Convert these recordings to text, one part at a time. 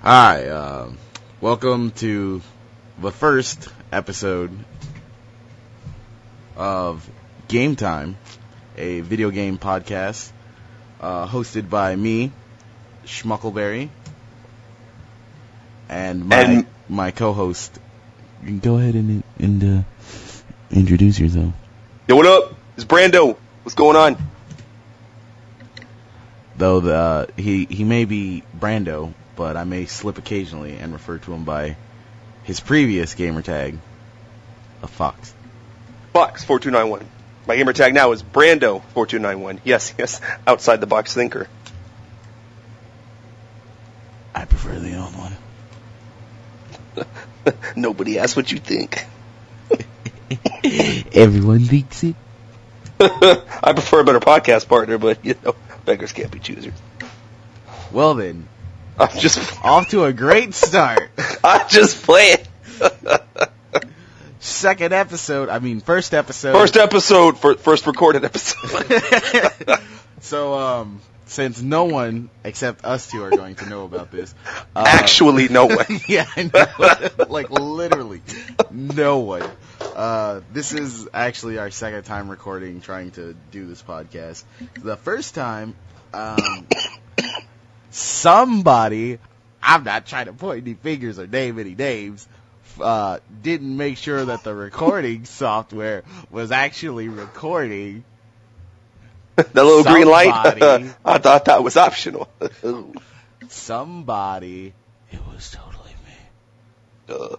Hi, welcome to the first episode of Game Time, a video game podcast hosted by me, Schmuckleberry, and my co-host. You can go ahead and introduce yourself. Yo, what up? It's Brando. What's going on? Though he may be Brando, but I may slip occasionally and refer to him by his previous gamer tag of Fox. Fox4291. My gamer tag now is Brando4291. Yes, outside the box thinker. I prefer the old one. Nobody asks what you think. Everyone thinks it. I prefer a better podcast partner, but, beggars can't be choosers. Well then, I'm just off to a great start. I'm just playing. First episode. First recorded episode. So, since no one except us two are going to know about this. Actually, no one. Yeah, I know. Like, literally, no one. This is actually our second time trying to do this podcast. The first time, somebody, I'm not trying to point any fingers or name any names, didn't make sure that the recording software was actually recording. The little green light? I thought that was optional. Somebody. It was totally me.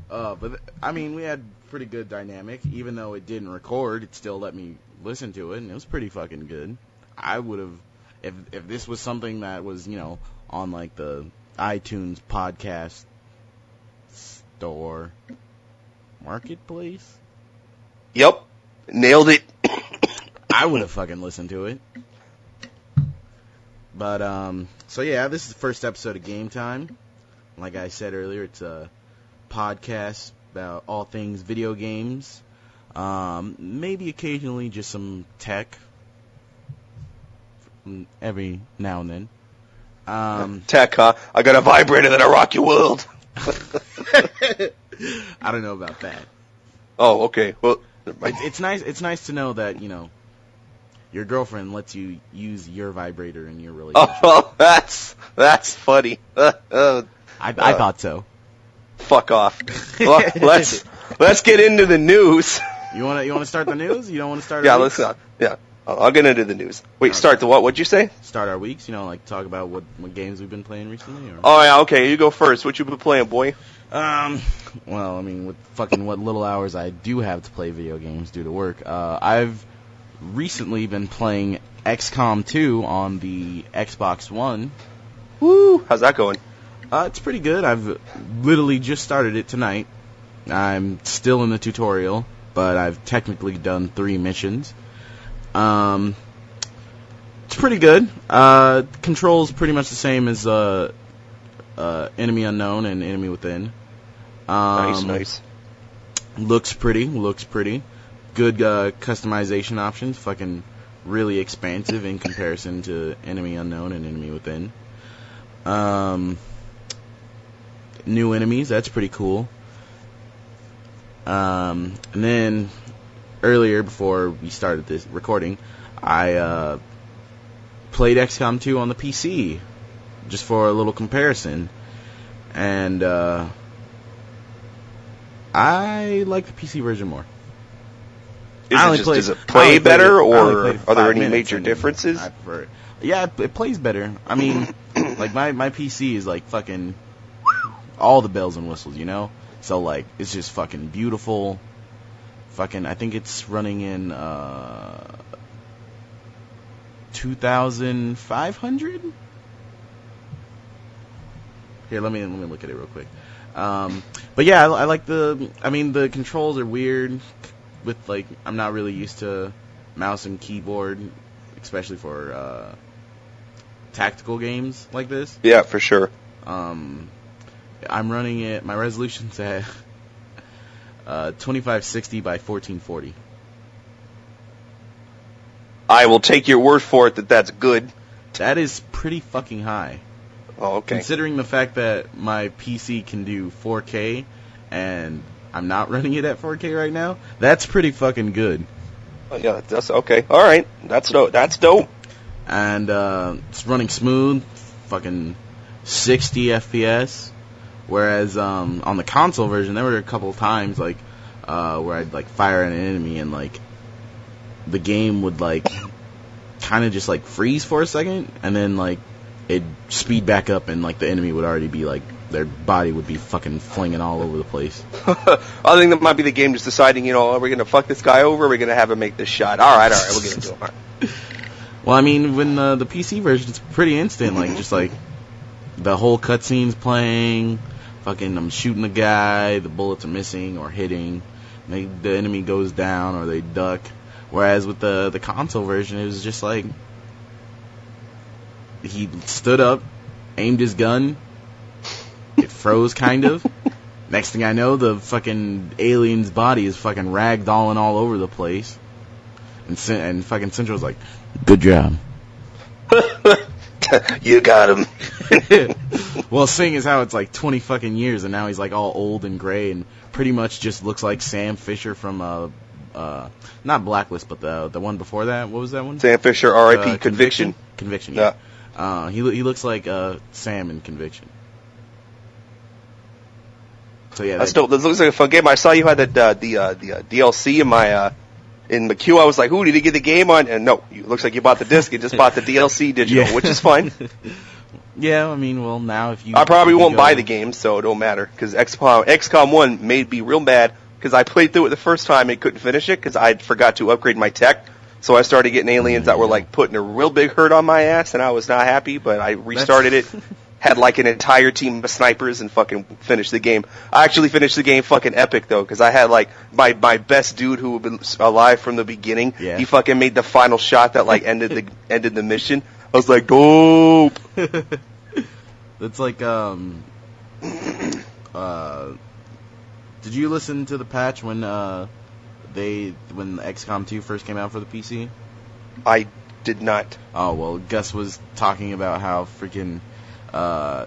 But, I mean, we had pretty good dynamic. Even though it didn't record, it still let me listen to it, and it was pretty fucking good. I would have, if this was something that was, on, like, the iTunes podcast store marketplace. Yep. Nailed it. I would have fucking listened to it. But, so yeah, this is the first episode of Game Time. Like I said earlier, it's a podcast about all things video games. Maybe occasionally just some tech. Every now and then. Tech, huh? I got a vibrator that'll rock your world. I don't know about that. Oh, okay. Well, it's nice. It's nice to know that your girlfriend lets you use your vibrator in your relationship. Oh, that's funny. I thought so. Fuck off. Well, let's get into the news. You want to start the news? You don't want to start? Yeah, let's. Yeah, I'll get into the news. Wait, okay. Start the what? What'd you say? Start our weeks. Like talk about what games we've been playing recently. Or? Oh yeah, okay. You go first. What you been playing, boy? Well, I mean, with fucking what little hours I do have to play video games due to work, I've recently been playing XCOM 2 on the Xbox One. Woo! How's that going? It's pretty good. I've literally just started it tonight. I'm still in the tutorial, but I've technically done 3 missions. It's pretty good. Controls pretty much the same as Enemy Unknown and Enemy Within. Nice. Looks pretty. Good customization options. Fucking really expansive in comparison to Enemy Unknown and Enemy Within. New enemies, that's pretty cool. And then earlier, before we started this recording, I played XCOM 2 on the PC just for a little comparison, and I like the PC version more. Does it play better, or are there any major differences? I prefer it. Yeah, it plays better. I mean, like my PC is like fucking all the bells and whistles, So like it's just fucking beautiful. Fucking, I think it's running in 2,500. Here, let me look at it real quick. But yeah, I like the controls are weird. With like, I'm not really used to mouse and keyboard, especially for tactical games like this. Yeah, for sure. I'm running it. My resolution's at 2560 by 1440. I will take your word for it that that's good. That is pretty fucking high. Oh, okay. Considering the fact that my PC can do 4K and I'm not running it at 4K right now, that's pretty fucking good. Oh, yeah, that's okay. All right, that's dope. That's dope. And it's running smooth, fucking 60 FPS. Whereas on the console version, there were a couple times like where I'd like fire at an enemy and like the game would like kind of just like freeze for a second, and then like it'd speed back up, and like the enemy would already be like their body would be fucking flinging all over the place. I think that might be the game just deciding, are we gonna fuck this guy over? Or are we gonna have him make this shot? All right, we'll get into it. All right. Well, I mean, when the PC version, it's pretty instant. Like just like the whole cutscene's playing. Fucking, I'm shooting the guy. The bullets are missing or hitting. The enemy goes down or they duck. Whereas with the console version, it was just like he stood up, aimed his gun, it froze kind of. Next thing I know, the fucking alien's body is fucking ragdolling all over the place. And fucking Central's like, good job. You got him. Well, seeing as how it's like 20 fucking years and now he's like all old and gray and pretty much just looks like Sam Fisher from not Blacklist, but the one before that. What was that one? Sam Fisher, R.I.P. Conviction. Conviction, yeah. He looks like Sam in Conviction. So yeah, that's dope. This looks like a fun game. I saw you had the DLC in the queue. I was like, "Ooh, did he get the game on?" And no, it looks like you bought the disc. You just bought the DLC digital, which is fine. Yeah, I mean, well, now if you... I probably won't buy the game, so it don't matter. Because XCOM 1 made me real mad, because I played through it the first time and couldn't finish it, because I forgot to upgrade my tech. So I started getting aliens that were, like, putting a real big hurt on my ass, and I was not happy, but I restarted it, had, like, an entire team of snipers, and fucking finished the game. I actually finished the game fucking epic, though, because I had, like, my best dude who had been alive from the beginning. Yeah. He fucking made the final shot that, like, ended the mission. I was like, dope. It's like, did you listen to the patch when XCOM 2 first came out for the PC? I did not. Oh, well, Gus was talking about how freaking,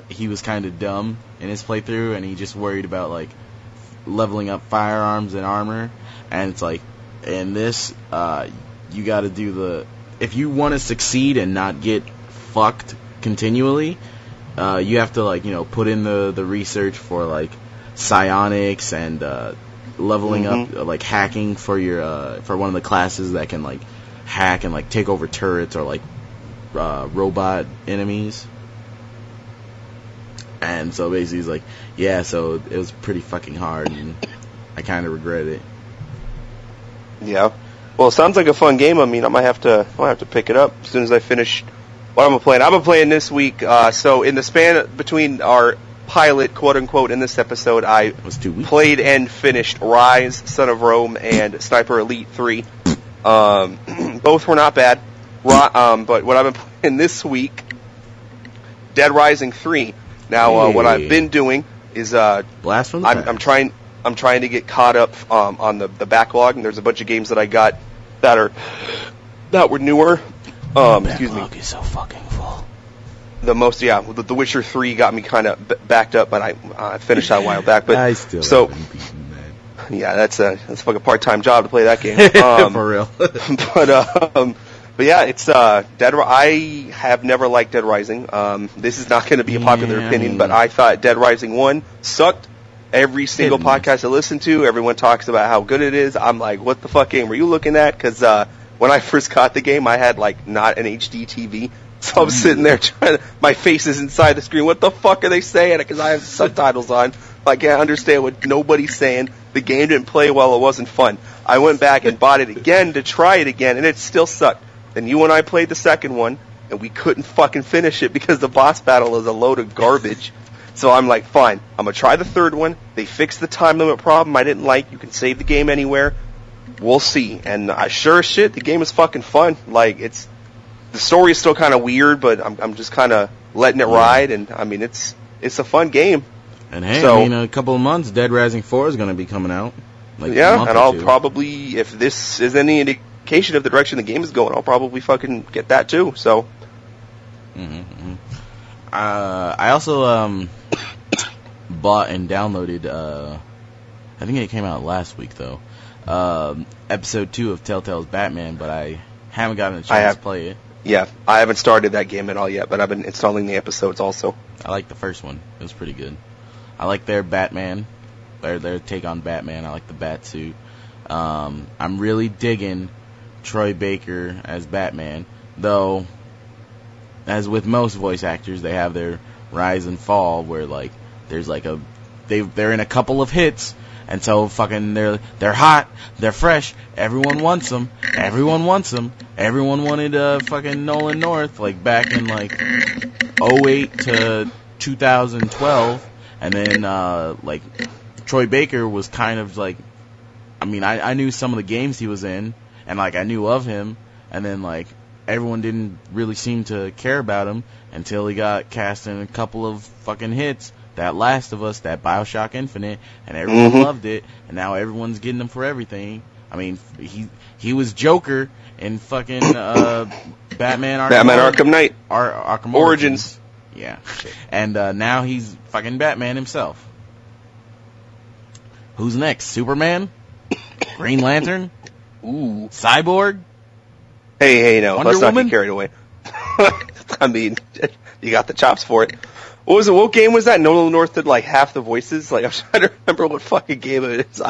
he was kind of dumb in his playthrough, and he just worried about, like, leveling up firearms and armor, and it's like, in this, you gotta do if you want to succeed and not get fucked continually, you have to, like, put in the research for, like, psionics and leveling up, like, hacking for your for one of the classes that can, like, hack and, like, take over turrets or, like, robot enemies. And so basically he's like, yeah, so it was pretty fucking hard, and I kind of regret it. Yeah. Well, it sounds like a fun game. I mean, I might have to pick it up as soon as I finish what I'm playing. I've been playing this week, so in the span between our pilot, quote-unquote, in this episode, I played and finished Rise, Son of Rome, and Sniper Elite 3. Both were not bad, but what I've been playing this week, Dead Rising 3. Now, what I've been doing is Blast from the past. I'm trying to get caught up on the backlog, and there's a bunch of games that I got that were newer. Excuse me. Is so fucking full. The The Witcher 3 got me kind of backed up, but I finished that a while back. But I still haven't beaten that. Yeah, that's a fucking part-time job to play that game. For real. But yeah, it's I have never liked Dead Rising. This is not going to be a popular opinion, but I thought Dead Rising 1 sucked. Every single podcast I listen to, everyone talks about how good it is. I'm like, what the fuck game were you looking at? Because when I first got the game, I had like not an HD TV, so I'm sitting there my face is inside the screen. What the fuck are they saying? Because I have subtitles on. I can't understand what nobody's saying. The game didn't play well. It wasn't fun. I went back and bought it again to try it again, and it still sucked. Then you and I played the second one, and we couldn't fucking finish it because the boss battle is a load of garbage. So I'm like, fine, I'm going to try the third one. They fixed the time limit problem I didn't like. You can save the game anywhere. We'll see. And sure as shit, the game is fucking fun. Like, the story is still kind of weird, but I'm just kind of letting it ride. And, I mean, it's a fun game. And hey, I mean, in a couple of months, Dead Rising 4 is going to be coming out. Like, yeah, and I'll probably, if this is any indication of the direction the game is going, I'll probably fucking get that too. So, Mm-hmm. I also bought and downloaded. I think it came out last week though. Episode 2 of Telltale's Batman, but I haven't gotten a chance to play it. Yeah, I haven't started that game at all yet, but I've been installing the episodes also. I like the first one. It was pretty good. I like their Batman, their take on Batman. I like the bat suit. I'm really digging Troy Baker as Batman, though. As with most voice actors, they have their rise and fall, where like there's like they're in a couple of hits, and so fucking they're hot, they're fresh. Everyone wants them. Everyone wanted fucking Nolan North like back in like 08 to 2012, and then like Troy Baker was kind of like, I mean, I knew some of the games he was in, and like I knew of him, and then like everyone didn't really seem to care about him until he got cast in a couple of fucking hits. That Last of Us, that BioShock Infinite, and everyone loved it, and now everyone's getting him for everything. I mean, he was Joker in fucking Batman Arkham Knight. Arkham Origins. Yeah. And now he's fucking Batman himself. Who's next? Superman? Green Lantern? Ooh. Cyborg? Hey, no. Wonder Let's Woman? not get carried away. I mean, you got the chops for it. What game was that? Nolan North did like half the voices? Like, I'm trying to remember what fucking game it is.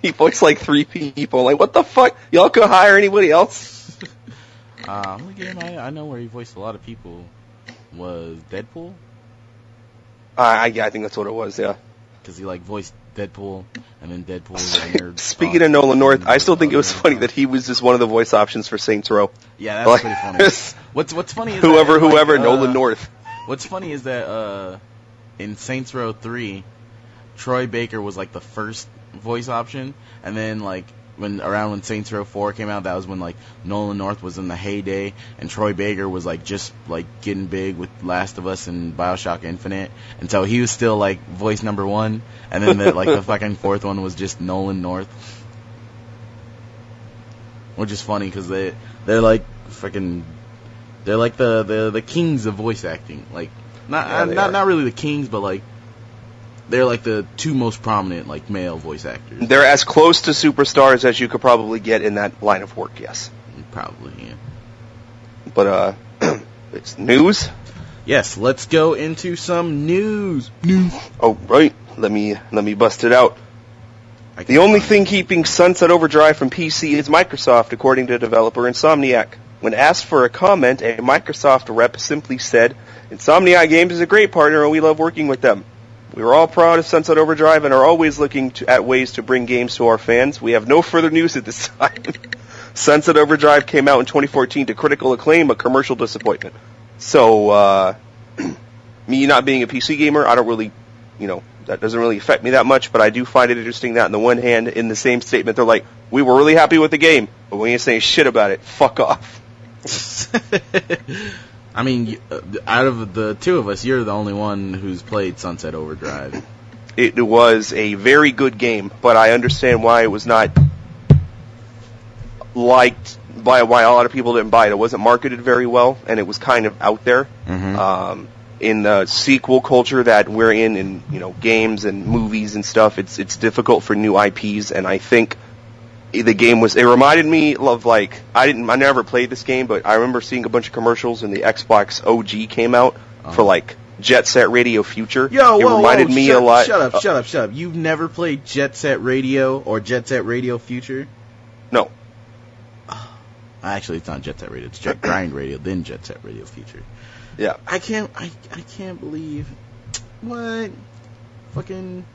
He voiced like 3 people. Like, what the fuck? Y'all could hire anybody else? Only game I know where he voiced a lot of people was Deadpool. I think that's what it was, yeah. Because he like voiced Deadpool, and then Deadpool was a nerd. Speaking of Nolan North, I still think it was funny that he was just one of the voice options for Saints Row. Yeah, that's pretty funny. What's funny is whoever that, Nolan North. What's funny is that in Saints Row 3, Troy Baker was like the first voice option, and then like when Saints Row 4 came out, that was when like Nolan North was in the heyday, and Troy Baker was like just like getting big with Last of Us and BioShock Infinite, and so he was still like voice number 1, and then the fucking 4th one was just Nolan North, which is funny because they're like fucking. They're like the kings of voice acting. Like not really the kings, but like they're like the 2 most prominent like male voice actors. They're as close to superstars as you could probably get in that line of work. Yes, probably. Yeah. But it's news. Yes, let's go into some news. Oh right, let me bust it out. The only thing keeping Sunset Overdrive from PC is Microsoft, according to developer Insomniac. When asked for a comment, a Microsoft rep simply said, "Insomniac Games is a great partner and we love working with them. We are all proud of Sunset Overdrive and are always looking at ways to bring games to our fans. We have no further news at this time." Sunset Overdrive came out in 2014 to critical acclaim, but commercial disappointment. So, me not being a PC gamer, I don't really, that doesn't really affect me that much, but I do find it interesting that on the one hand, in the same statement, they're like, "We were really happy with the game, but when you say shit about it, fuck off." I mean, out of the 2 of us, you're the only one who's played Sunset Overdrive. It was a very good game, but I understand why it was not liked by why a lot of people didn't buy it. It wasn't marketed very well, and it was kind of out there. Mm-hmm. In the sequel culture that we're in games and movies and stuff, it's difficult for new IPs, and I think the game it reminded me of like, I never played this game, but I remember seeing a bunch of commercials when the Xbox OG came out for like Jet Set Radio Future. Reminded me a lot. Shut up. You've never played Jet Set Radio or Jet Set Radio Future? No. Actually, it's not Jet Set Radio. It's Jet Grind Radio, then Jet Set Radio Future. Yeah. I can't believe what fucking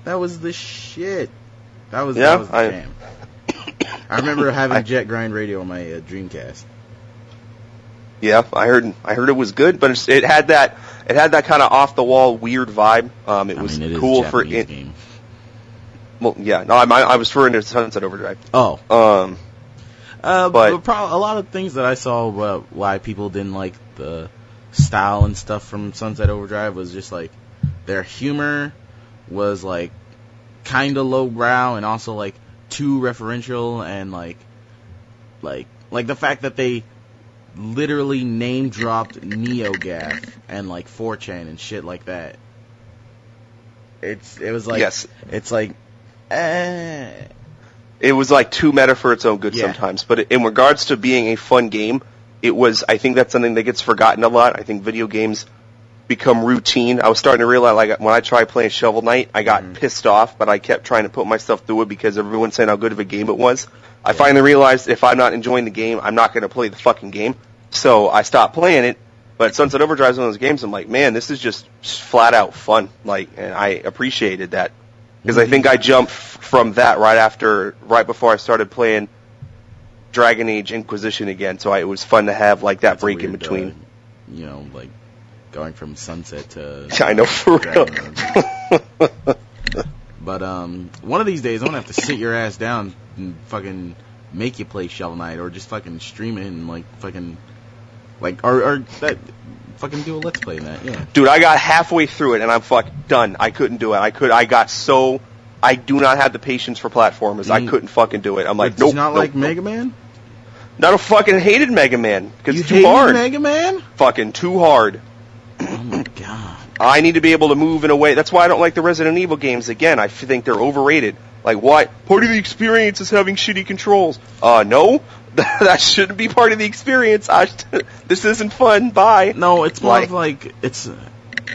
that was the shit. That was the jam. I remember having Jet Grind Radio on my Dreamcast. Yeah, I heard it was good, but it had that kind of off the wall weird vibe. It was cool for it. Game. Well, yeah, no, I was referring to Sunset Overdrive. Oh. But a lot of things that I saw why people didn't like the style and stuff from Sunset Overdrive was just like their humor was like kind of lowbrow and also like too referential, and like the fact that they literally name dropped NeoGAF and like 4chan and shit like that. It was like, yes, it's like, It was like too meta for its own good sometimes. But in regards to being a fun game, I think that's something that gets forgotten a lot. I think video games become routine. I was starting to realize, like, when I tried playing Shovel Knight, I got pissed off, but I kept trying to put myself through it because everyone's saying how good of a game it was. I finally realized if I'm not enjoying the game, I'm not going to play the fucking game. So I stopped playing it. But Sunset Overdrive is one of those games I'm like, man, this is just flat out fun. Like, and I appreciated that. Because I think I jumped from that right before I started playing Dragon Age Inquisition again. So it was fun to have like that break in between. Like going from Sunset to I know, for real. But one of these days I'm gonna have to sit your ass down and fucking make you play Shovel Knight, or just fucking stream it and like fucking like or that fucking do a let's play in that. Yeah, dude, I got halfway through it and I'm fucking done. I couldn't do it. I do not have the patience for platformers. I couldn't fucking do it. I'm like, nope. Not like Mega Man? Not a fucking hated Mega Man because it's too hated hard. Mega Man? Fucking too hard. Oh my god. I need to be able to move in a way. That's why I don't like the Resident Evil games. Again, I think they're overrated. Like, what? Part of the experience is having shitty controls. No. That shouldn't be part of the experience. This isn't fun. Bye. No, it's more of like, it's,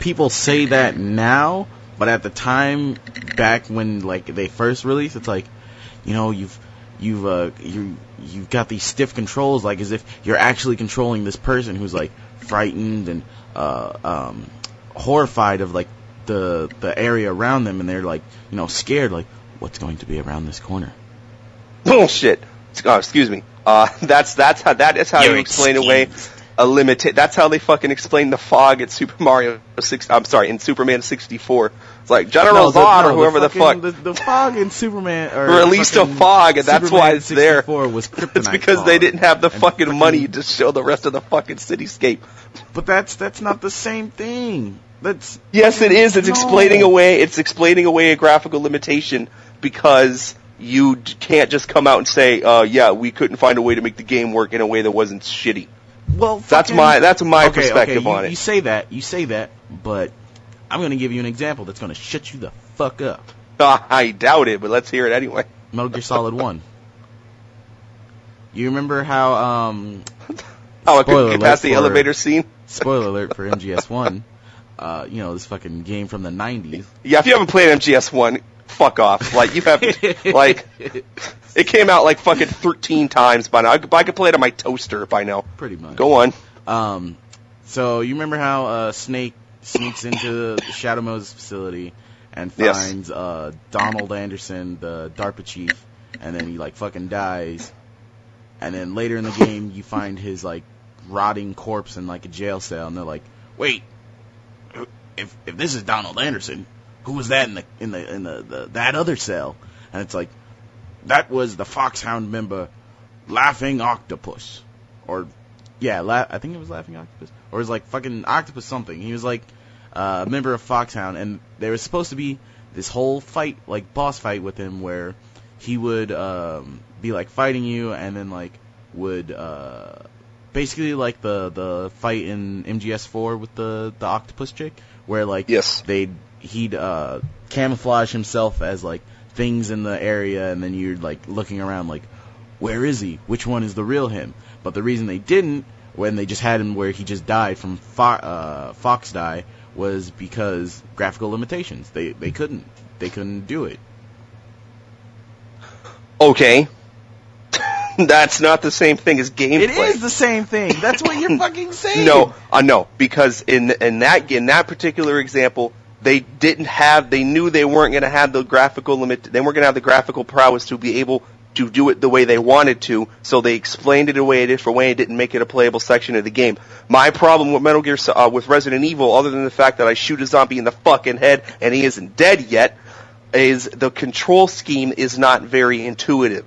people say that now, but at the time, back when, like, they first released, it's like, you've got these stiff controls, like, as if you're actually controlling this person who's, like, frightened and, horrified of, like, the area around them, and they're, like, scared, like, what's going to be around this corner? Bullshit. Excuse me. That is how you explain away a limited. That's how they fucking explain the fog at Super Mario 6. I'm sorry, in Superman 64. It's like General Zod or whoever the fuck. The fog in Superman or released a fog, and that's why it's there. Was kryptonite. It's because fog. They didn't have the fucking money to show the rest of the fucking cityscape. But that's not the same thing. Yes, it is. It's explaining away. It's explaining away a graphical limitation because you can't just come out and say, yeah, we couldn't find a way to make the game work in a way that wasn't shitty. Well, that's my perspective on it. You say that, but I'm going to give you an example that's going to shut you the fuck up. I doubt it, but let's hear it anyway. Metal Gear Solid 1. You remember how, I couldn't get past the elevator scene? Spoiler alert for MGS1. This fucking game from the 90s. Yeah, if you haven't played MGS1, fuck off. Like, you haven't, like, it came out like fucking 13 times by now. I could play it on my toaster by now. Pretty much. Go on. So you remember how Snake sneaks into Shadow Moses' facility and finds Donald Anderson, the DARPA chief, and then he like fucking dies. And then later in the game, you find his like rotting corpse in like a jail cell, and they're like, "Wait, if this is Donald Anderson, who was that in the that other cell?" And it's like, that was the Foxhound member, Laughing Octopus, or I think it was Laughing Octopus, or it was like fucking Octopus something. He was like a member of Foxhound, and there was supposed to be this whole fight, like boss fight with him, where he would be like fighting you, and then like would basically like the fight in MGS4 with the octopus chick, where like he'd camouflage himself as like things in the area, and then you're like looking around like, where is he? Which one is the real him? But the reason they didn't, when they just had him where he just died from Fox die, was because graphical limitations. They couldn't do it. Okay. That's not the same thing as gameplay. It is the same thing. That's what you're fucking saying. No, because in that particular example, they knew they weren't going to have the graphical they weren't going to have the graphical prowess to be able to do it the way they wanted to, so they explained it a different way and didn't make it a playable section of the game. My problem with Metal Gear, with Resident Evil, other than the fact that I shoot a zombie in the fucking head and he isn't dead yet, is the control scheme is not very intuitive.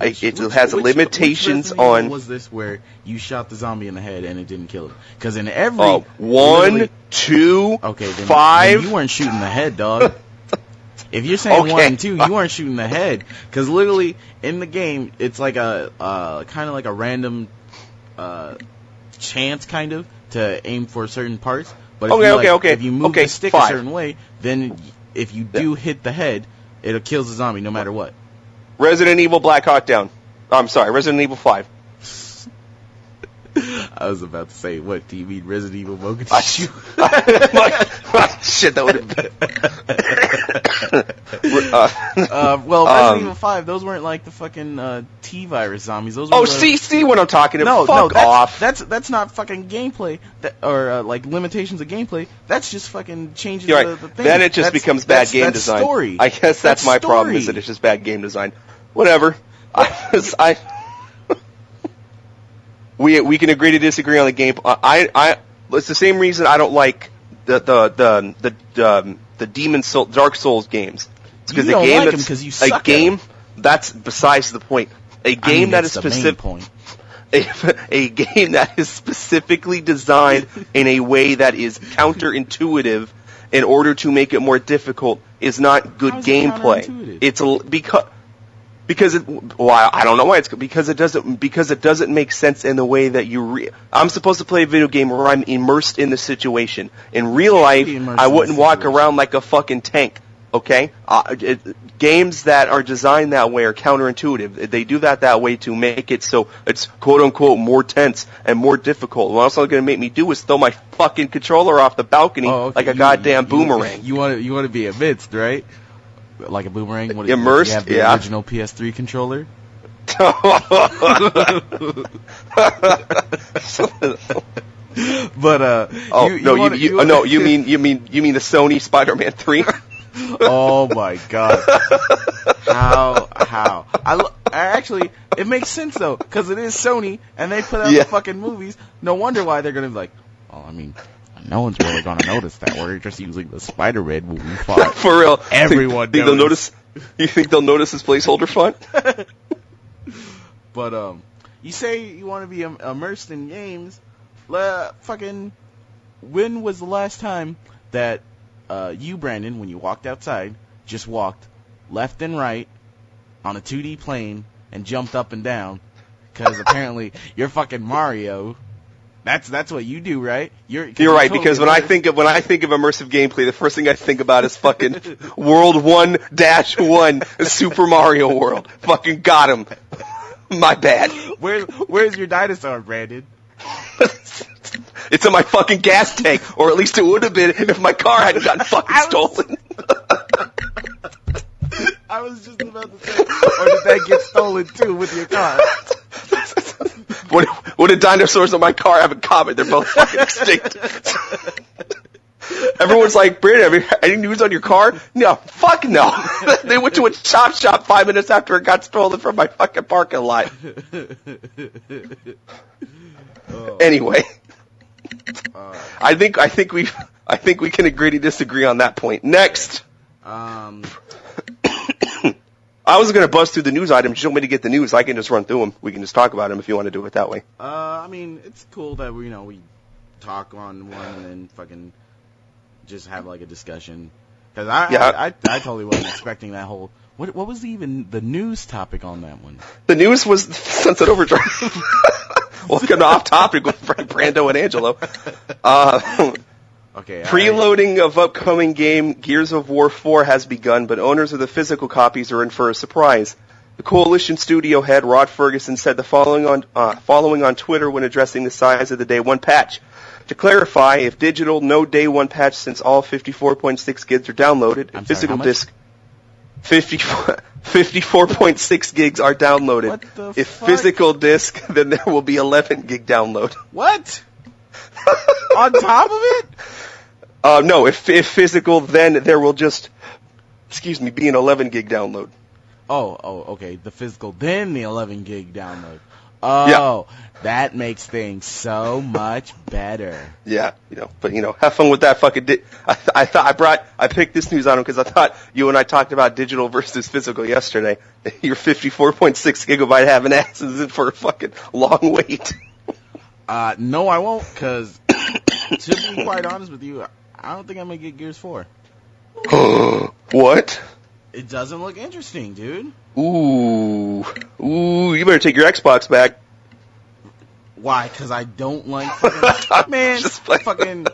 It has limitations which on. Was this where you shot the zombie in the head and it didn't kill him? Because in every 1, 2, okay, then 5. You weren't shooting the head, dog. If you're saying 1 and 2, you weren't shooting the head. Because literally in the game, it's like a kind of like a random chance kind of to aim for certain parts. But if you move the stick 5. a certain way, then if you do hit the head, it kills the zombie no matter what. Resident Evil Black Hawk Down. I'm sorry, Resident Evil 5. I was about to say, what, do you mean Resident Evil Mocha? Shit, that would have well, Resident Evil 5, those weren't like the fucking T-virus zombies. Those were see what I'm talking about. Fuck off. That's not fucking gameplay, or like limitations of gameplay. That's just fucking changes the thing. Then it just becomes bad game design. Story. I guess that's my problem, is that it's just bad game design. Whatever. We can agree to disagree on the game. It's the same reason I don't like the Demon Soul, Dark Souls games. It's because a game that's besides the point. A game that is specific. A game that is specifically designed in a way that is counterintuitive in order to make it more difficult is not good gameplay. It's because I don't know why because it doesn't make sense in the way that I'm supposed to play a video game where I'm immersed in the situation. In real life, I wouldn't walk around like a fucking tank. Okay, games that are designed that way are counterintuitive. They do that way to make it so it's quote unquote more tense and more difficult. What else they're going to make me do is throw my fucking controller off the balcony like a goddamn boomerang. You want to be immersed, right? Like a boomerang? Immersed, you have the original PS3 controller? But you mean the Sony Spider-Man 3? Oh my god! How? Actually, it makes sense though, because it is Sony and they put out the fucking movies. No wonder why they're gonna be like, I mean, no one's really gonna notice that we're just using the Spider-Man movie font. For real, everyone think they'll notice. You think they'll notice this placeholder font? But you say you want to be immersed in games. Fucking, when was the last time that you, Brandon, when you walked outside, just walked left and right on a 2D plane and jumped up and down? Because apparently you're fucking Mario. That's what you do, right? You're right, totally because when I think of immersive gameplay, the first thing I think about is fucking World 1-1 Super Mario World. Fucking got him. My bad. Where's your dinosaur, Brandon? It's in my fucking gas tank, or at least it would have been if my car hadn't gotten fucking stolen. I was just about to say, or did that get stolen too with your car? What did dinosaurs in my car have in common? They're both fucking extinct. Everyone's like, Brandon, any news on your car? No, fuck no. They went to a chop shop 5 minutes after it got stolen from my fucking parking lot. Anyway, I think we can agree to disagree on that point. Next. I was going to buzz through the news items. You want me to get the news? I can just run through them. We can just talk about them if you want to do it that way. I mean, it's cool that we talk on one and then fucking just have like a discussion. Because I totally wasn't expecting that whole. What was even the news topic on that one? The news was Sunset Overdrive. Welcome to Off Topic with Brando and Angelo. Okay. Preloading of upcoming game Gears of War 4 has begun, but owners of the physical copies are in for a surprise. The Coalition studio head Rod Ferguson said the following on Twitter when addressing the size of the Day 1 patch. To clarify, if digital, no Day 1 patch since all 54.6 gigs are downloaded. If physical disc, 54.6 gigs are downloaded. If physical disc, then there will be 11 gig download. What? On top of it? No, if physical, then there will just, be an 11 gig download. Oh, okay. The physical, then the 11 gig download. Oh, that makes things so much better. Yeah, but have fun with that fucking. I picked this news on because I thought you and I talked about digital versus physical yesterday. Your 54.6 gigabyte having ass is in for a fucking long wait. No, I won't, because to be quite honest with you, I don't think I'm going to get Gears 4. What? It doesn't look interesting, dude. Ooh, you better take your Xbox back. Why? Because I don't like fucking... Man, fucking...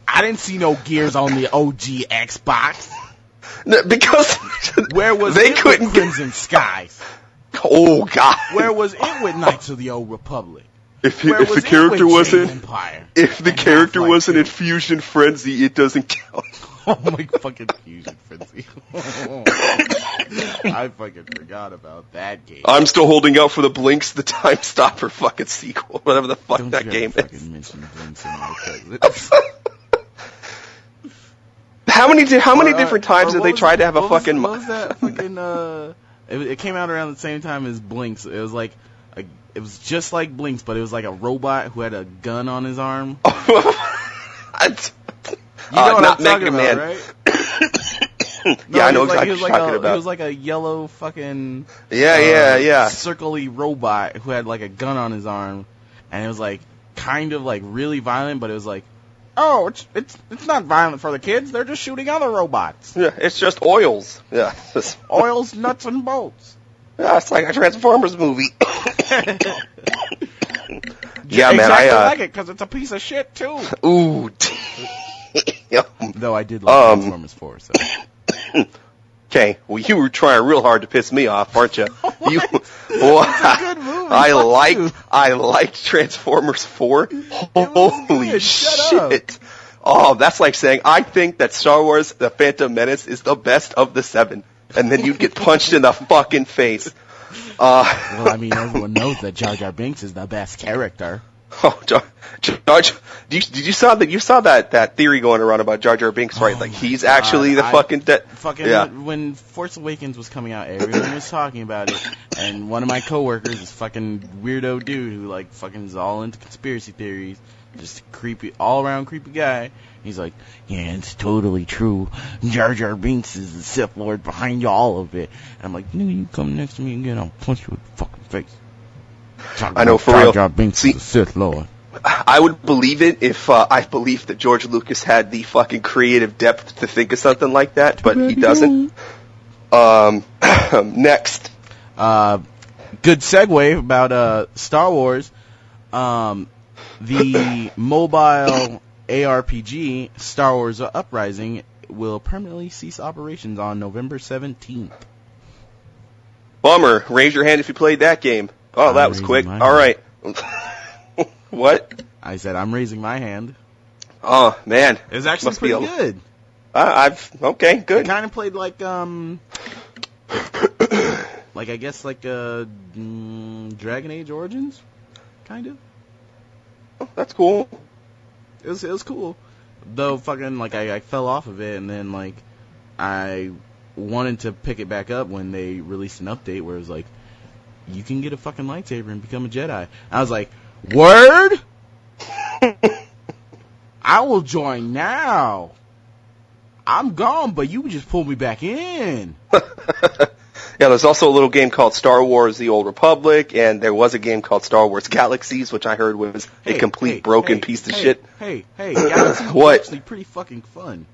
I didn't see no Gears on the OG Xbox. No, because... Where was they it couldn't with Crimson Skies? Oh, God. Where was it with Knights of the Old Republic? If the character wasn't... Empire If the character wasn't in Fusion Frenzy, it doesn't count. Oh my fucking Fusion Frenzy. I fucking forgot about that game. I'm still holding out for the Blinks the Time Stopper fucking sequel, whatever the fuck that game is. Mention Blinks in my cousins. How many different times did they try to have a fucking... What was that fucking... It came out around the same time as Blinks. It was like... It was just like Blinks, but it was like a robot who had a gun on his arm. You know what I'm talking about, right? Yeah, I know exactly what you're talking about. It was like a yellow fucking... Yeah. Circle-y robot who had like a gun on his arm. And it was like kind of like really violent, but it was like, oh, it's not violent for the kids. They're just shooting other robots. Yeah, it's just oils. Yeah. Oils, nuts, and bolts. Yeah, it's like a Transformers movie. Yeah, man, I like it because it's a piece of shit too. Ooh, though I did like Transformers 4. So. Okay, well, you were trying real hard to piss me off, aren't you? It's a good movie. I liked Transformers 4. Holy shit! Oh, that's like saying I think that Star Wars: The Phantom Menace is the best of the 7, and then you'd get punched in the fucking face. Well, I mean, everyone knows that Jar Jar Binks is the best character. Oh, Jar, did you saw that theory going around about Jar Jar Binks, right? Like he's actually the When Force Awakens was coming out, everyone was talking about it, and one of my coworkers, this fucking weirdo dude who like fucking is all into conspiracy theories, just creepy, all around creepy guy. He's like, yeah, it's totally true. Jar Jar Binks is the Sith Lord behind all of it. And I'm like, nigga, you come next to me again, I'll punch you in the fucking face. I know, for real. Jar Jar Binks is the Sith Lord. I would believe it if I believed that George Lucas had the fucking creative depth to think of something like that, but he doesn't. Next. Good segue about Star Wars. The mobile ARPG Star Wars Uprising will permanently cease operations on November 17th. Bummer. Raise your hand if you played that game. Oh, that was quick. All right. What? I said I'm raising my hand. Oh, man. It was actually pretty good. Okay, good. I kind of played like I guess like Dragon Age Origins, kind of. Oh, that's cool. It was cool, though. Fucking like I fell off of it, and then like I wanted to pick it back up when they released an update where it was like, you can get a fucking lightsaber and become a Jedi. I was like, word? I will join now. I'm gone, but you just pulled me back in. Yeah, there's also a little game called Star Wars: The Old Republic, and there was a game called Star Wars Galaxies, which I heard was a complete broken piece of shit. Hey, Galaxies What? was actually pretty fucking fun.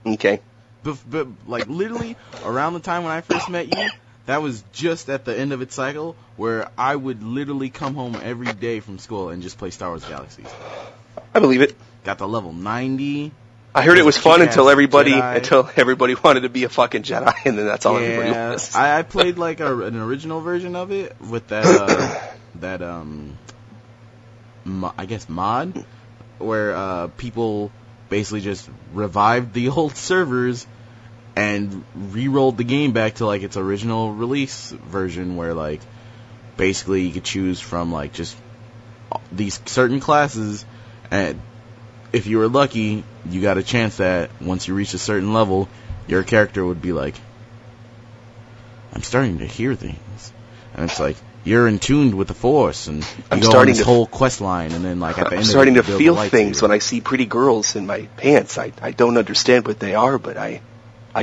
Okay. But like literally around the time when I first met you, that was just at the end of its cycle where I would literally come home every day from school and just play Star Wars Galaxies. I believe it. Got to level 90. I heard it was fun until everybody wanted to be a fucking Jedi, and then that's all everybody was. I played like an original version of it with that I guess mod where people basically just revived the old servers and re-rolled the game back to like its original release version, where like basically you could choose from like just these certain classes, and if you were lucky, you got a chance that once you reach a certain level, your character would be like, I'm starting to hear things. And it's like, you're in tune with the Force, and you go on this whole quest line, and then like at the end I'm starting of it, to feel things when I see pretty girls in my pants. I don't understand what they are, but I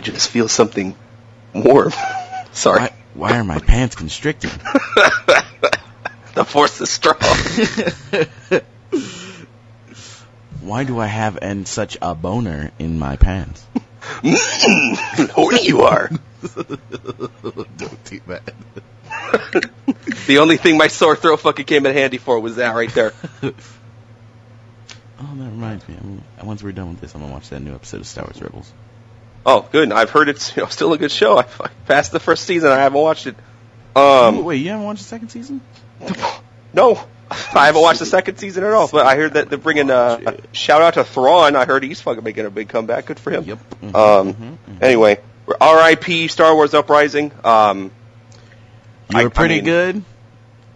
just feel something warm. Sorry. Why are my pants constricted? The Force is strong. Why do I have such a boner in my pants? Horny you are. Don't do that. The only thing my sore throat fucking came in handy for was that right there. Oh, that reminds me. Once we're done with this, I'm gonna watch that new episode of Star Wars Rebels. Oh, good. I've heard it's still a good show. I passed the first season. I haven't watched it. Wait, you haven't watched the second season? No, I haven't watched the second season at all. But I heard that they're bringing shout out to Thrawn. I heard he's fucking making a big comeback. Good for him. Yep. Anyway, R.I.P. Star Wars Uprising. You were pretty good.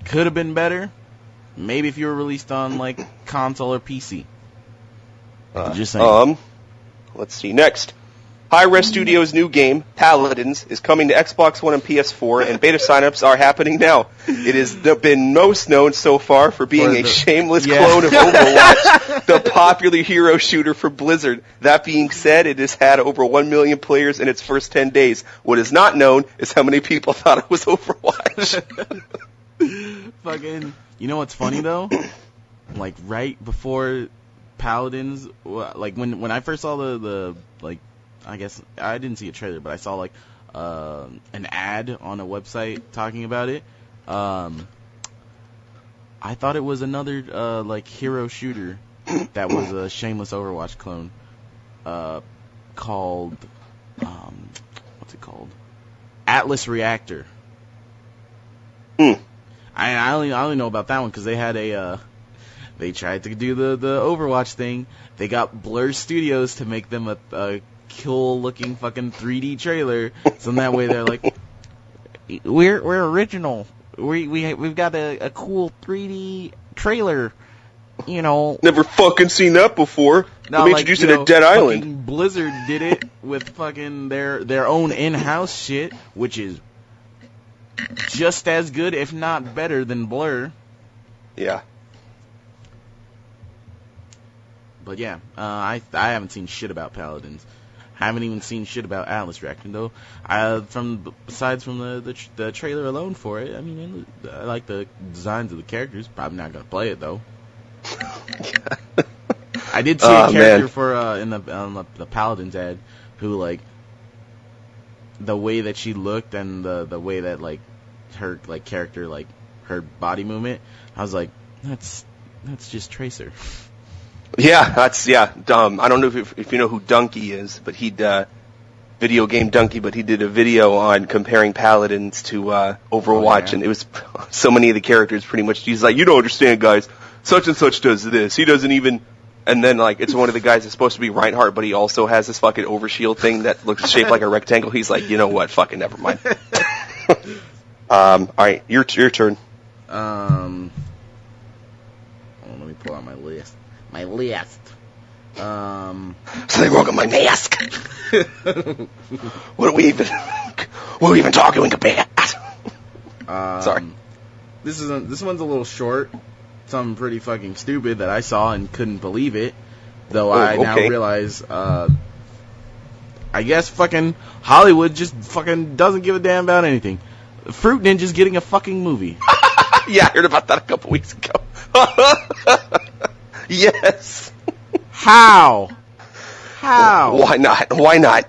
Could have been better. Maybe if you were released on like console or PC. Just saying. Let's see. Next, Hi-Res Studios' new game, Paladins, is coming to Xbox One and PS4, and beta signups are happening now. It has been most known so far for being a shameless clone of Overwatch, the popular hero shooter for Blizzard. That being said, it has had over 1 million players in its first 10 days. What is not known is how many people thought it was Overwatch. Fucking, you know what's funny though? Like right before Paladins, like when I first saw the like, I guess I didn't see a trailer, but I saw like an ad on a website talking about it. I thought it was another like hero shooter that was a shameless Overwatch clone, called what's it called? Atlas Reactor. I only know about that one because they had they tried to do the Overwatch thing. They got Blur Studios to make them a cool looking fucking 3D trailer. So in that way they're like, we're original. We've got a cool 3D trailer. You know, never fucking seen that before. No, they introduced it at Dead Island. Blizzard did it with fucking their own in-house shit, which is just as good, if not better, than Blur. Yeah. But yeah, I haven't seen shit about Paladins. Haven't even seen shit about Atlas Reactor though. Besides from the trailer alone for it, I mean, I like the designs of the characters. Probably not gonna play it though. I did see a character for in the Paladins ad who like the way that she looked and the way that like her like character like her body movement. I was like, that's just Tracer. Yeah, that's dumb. I don't know if you know who Donkey is, but video game Donkey, but he did a video on comparing Paladins to Overwatch, and it was so many of the characters pretty much. He's like, you don't understand, guys. Such and such does this. He doesn't even. And then like it's one of the guys that's supposed to be Reinhardt, but he also has this fucking overshield thing that looks shaped like a rectangle. He's like, you know what? Fucking never mind. All right, your turn. Let me pull out my list. Something wrong with my mask. What are we even talking about? Sorry. This one's a little short. Something pretty fucking stupid that I saw and couldn't believe it. Though I now realize, I guess fucking Hollywood just fucking doesn't give a damn about anything. Fruit Ninja's getting a fucking movie. Yeah, I heard about that a couple weeks ago. Yes. How? Why not?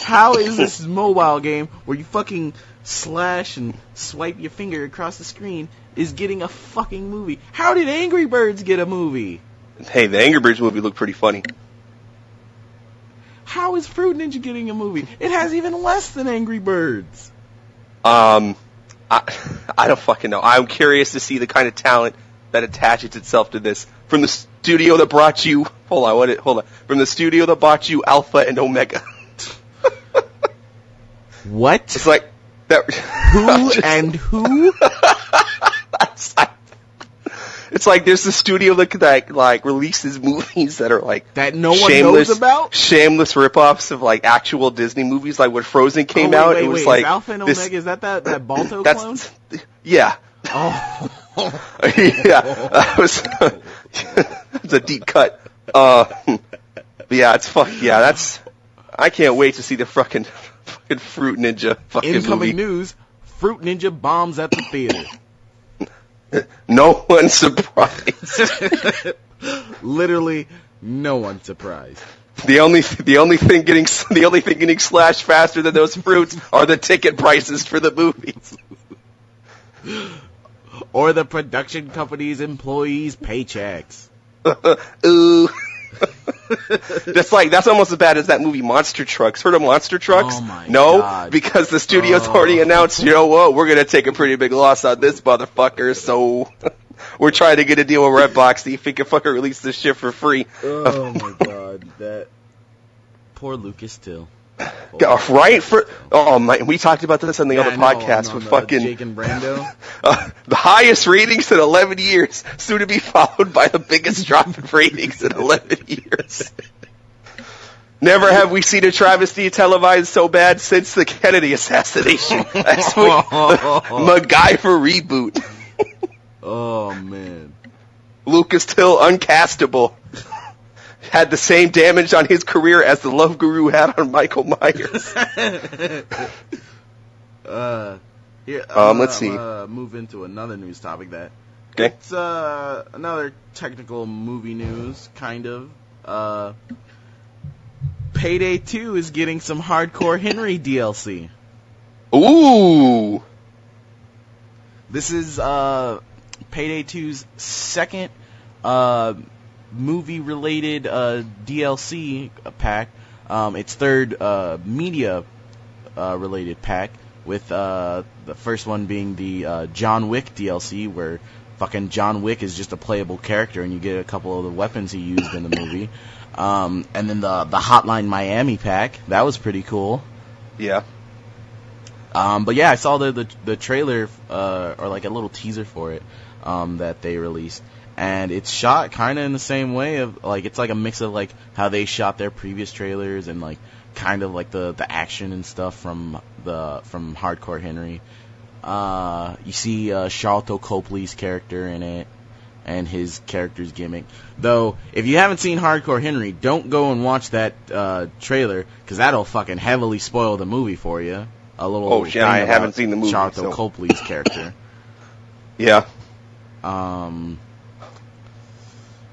How is this mobile game where you fucking slash and swipe your finger across the screen is getting a fucking movie? How did Angry Birds get a movie? Hey, the Angry Birds movie looked pretty funny. How is Fruit Ninja getting a movie? It has even less than Angry Birds. I don't fucking know. I'm curious to see the kind of talent that attaches itself to this. From the studio that brought you... Hold on. From the studio that brought you Alpha and Omega. What? It's like... that. Who? It's like there's the studio that like releases movies that are like... that no one knows about? Shameless ripoffs of like actual Disney movies. Like when Frozen came out, it was like... Is Alpha and Omega, is that Balto clone? Yeah. Oh. Yeah, it's a deep cut. But yeah, that's. I can't wait to see the fucking Fruit Ninja fucking Incoming movie. news: Fruit Ninja bombs at the theater. No one's surprised. Literally, no one's surprised. The only thing getting slashed faster than those fruits are the ticket prices for the movies. Or the production company's employees' paychecks. Ooh. That's almost as bad as that movie Monster Trucks. Heard of Monster Trucks? Oh my no, God. Because the studio's already announced, you know what, we're gonna take a pretty big loss on this motherfucker, so we're trying to get a deal with Redbox, see if we can fucking release this shit for free. Oh my God, that poor Lucas Till. Right? Oh my, we talked about this on the other podcast with fucking Jake and Brando. The highest ratings in 11 years, soon to be followed by the biggest drop in ratings in 11 years. Never have we seen a travesty televised so bad since the Kennedy assassination. That's MacGyver reboot. Oh man, Lucas Till uncastable. Had the same damage on his career as the Love Guru had on Michael Myers. Let's see. Move into another news topic that. Okay. It's another technical movie news, kind of. Payday 2 is getting some Hardcore Henry DLC. Ooh. This is Payday 2's second movie-related DLC pack. Its third media-related pack, with the first one being the John Wick DLC, where fucking John Wick is just a playable character, and you get a couple of the weapons he used in the movie. And then the Hotline Miami pack. That was pretty cool. Yeah. But yeah, I saw the trailer, or like a little teaser for it, that they released. And it's shot kind of in the same way of, like, it's like a mix of, like, how they shot their previous trailers and, like, kind of like the action and stuff from Hardcore Henry. You see Charlton Copley's character in it and his character's gimmick. Though, if you haven't seen Hardcore Henry, don't go and watch that trailer, because that'll fucking heavily spoil the movie for you. A little. Oh shit! I haven't seen the movie. Charlton Copley's character. Yeah.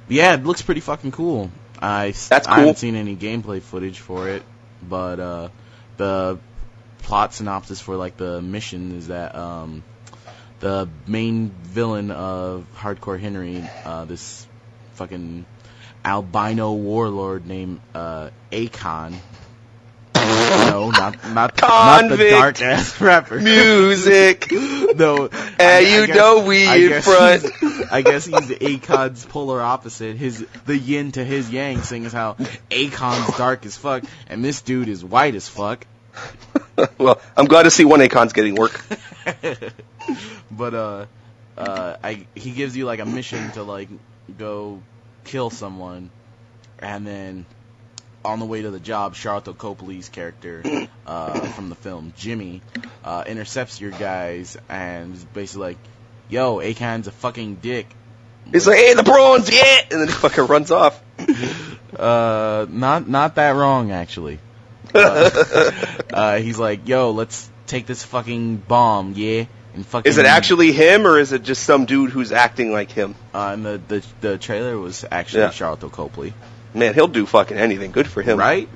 Yeah, it looks pretty fucking cool. That's cool. I haven't seen any gameplay footage for it, but the plot synopsis for like the mission is that the main villain of Hardcore Henry, this fucking albino warlord named Akon. No, not the dark ass rapper. Music. No, we in front. I guess he's Akon's polar opposite. The yin to his yang, seeing as how Akon's dark as fuck and this dude is white as fuck. Well, I'm glad to see one Akon's getting work. But he gives you like a mission to like go kill someone, and then on the way to the job, Charlton Copley's character from the film, Jimmy, intercepts your guys and is basically like, yo, Akon's a fucking dick. He's like, hey, the prawns, yeah! And then he fucking runs off. Not that wrong, actually. He's like, yo, let's take this fucking bomb, yeah? And fucking. Is it actually him, or is it just some dude who's acting like him? And the trailer was actually Charlton Copley. Man, he'll do fucking anything. Good for him. Right?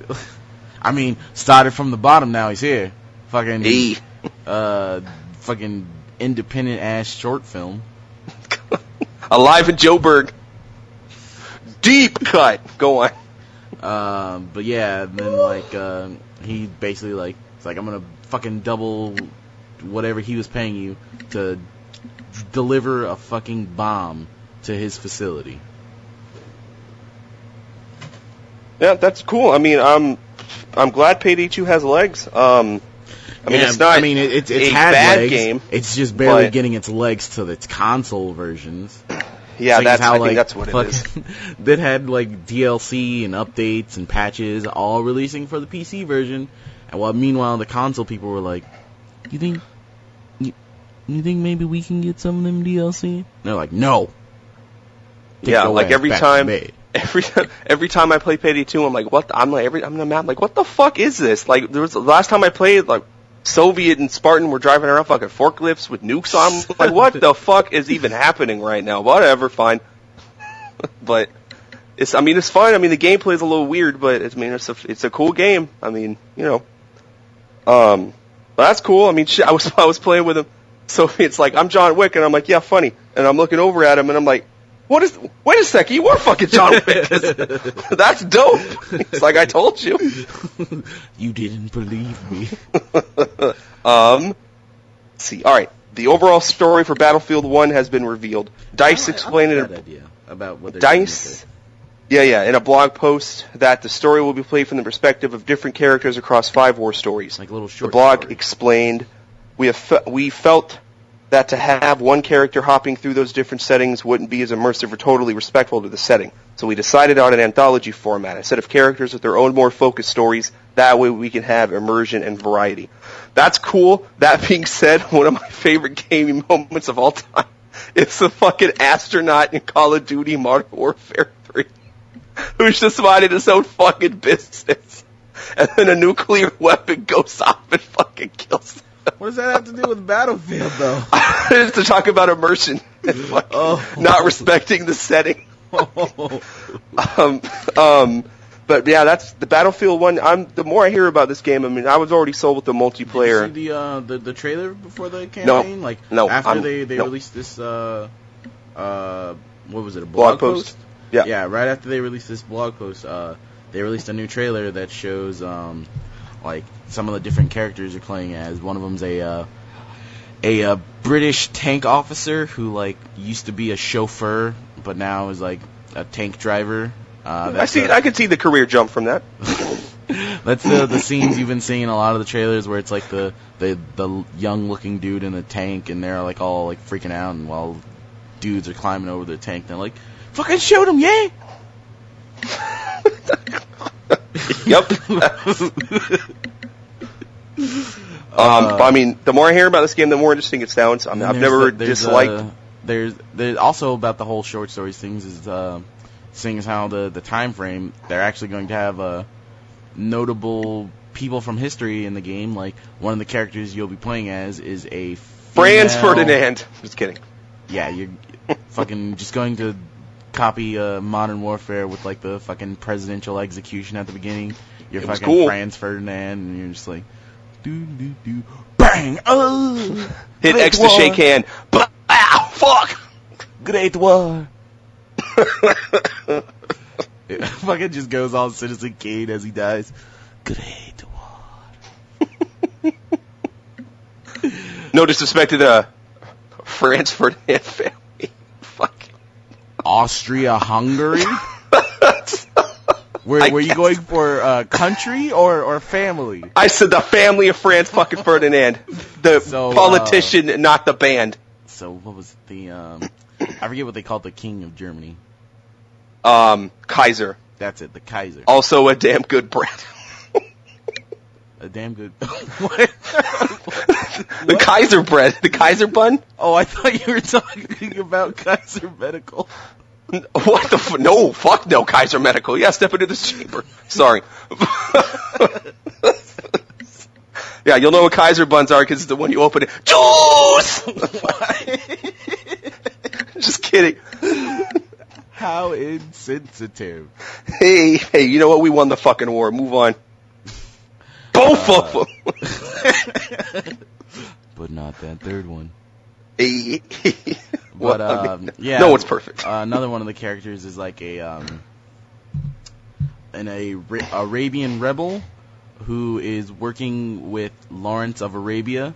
I mean, started from the bottom, now he's here. Fucking, fucking independent-ass short film. Alive in Joburg. Deep cut. Go on. But yeah, then, like, he basically, like, it's like, I'm gonna fucking double whatever he was paying you to deliver a fucking bomb to his facility. Yeah, that's cool. I mean, I'm glad Payday 2 has legs. It's not. I mean, it's a had bad legs. game. It's just barely getting its legs to its console versions. Yeah, I think that's what it is. That had like DLC and updates and patches all releasing for the PC version, and meanwhile the console people were like, "You think maybe we can get some of them DLC?" And they're like, "No." Yeah, like every time I play Payday 2, I'm like, what? I'm like, what the fuck is this? Like, there was the last time I played, like, Soviet and Spartan were driving around fucking forklifts with nukes on them. Like, what the fuck is even happening right now? Whatever, fine. But It's fun. I mean, the gameplay is a little weird, but it's a cool game. I mean, but that's cool. I mean, shit, I was playing with him, so it's like I'm John Wick, and I'm like, yeah, funny, and I'm looking over at him, and I'm like, wait a second, you were fucking John Wick. That's dope. It's like I told you. You didn't believe me. Let's see. All right, the overall story for Battlefield 1 has been revealed. DICE explained it. Idea about what DICE. Yeah, in a blog post that the story will be played from the perspective of different characters across 5 war stories. Like little short The blog stories. explained, we felt that to have one character hopping through those different settings wouldn't be as immersive or totally respectful to the setting. So we decided on an anthology format, a set of characters with their own more focused stories. That way we can have immersion and variety. That's cool. That being said, one of my favorite gaming moments of all time is the fucking astronaut in Call of Duty Modern Warfare 3. Who's just minding his own fucking business. And then a nuclear weapon goes off and fucking kills him. What does that have to do with Battlefield, though? It's to talk about immersion and not respecting the setting. But yeah, that's the Battlefield 1. The more I hear about this game, I mean, I was already sold with the multiplayer. Did you see the trailer before the campaign? No. After they released this, what was it, a blog post? Yeah, right after they released this blog post, they released a new trailer that shows, like, some of the different characters you're playing as. One of them's a British tank officer who, like, used to be a chauffeur, but now is, like, a tank driver. I can see the career jump from that. That's the scenes you've been seeing in a lot of the trailers where it's, like, the young-looking dude in the tank, and they're, like, all, like, freaking out, and while dudes are climbing over the tank, they're like, fucking shoot him, yeah! Yep. I mean, the more I hear about this game, the more interesting it sounds. I mean, I've never disliked. There's also about the whole short stories things is seeing as how the time frame, they're actually going to have notable people from history in the game. Like one of the characters you'll be playing as is a Franz Ferdinand. Just kidding. Yeah, you're fucking just going to copy Modern Warfare with like the fucking presidential execution at the beginning. You're fucking cool. Franz Ferdinand, and you're just like, do, bang, oh, hit X to shake hand, ow, fuck, Great War. It fucking just goes all Citizen Kane as he dies. Great War. No disrespect to the Franz Ferdinand family. Fuck. Austria-Hungary? Were you going for country or family? I said the family of Franz fucking Ferdinand. The politician, not the band. So what was the, I forget what they called the king of Germany. Kaiser. That's it, the Kaiser. Also a damn good bread. A damn good... What? The Kaiser bread. The Kaiser bun? Oh, I thought you were talking about Kaiser Medical. What the no, fuck no, Kaiser Medical. Yeah, step into this chamber. Sorry. Yeah, you'll know what Kaiser buns are because it's the one you open it. Juice! Just kidding. How insensitive. Hey, you know what? We won the fucking war. Move on. Both of them. But not that third one. Hey. But yeah, no one's perfect. Another one of the characters is like an Arabian rebel who is working with Lawrence of Arabia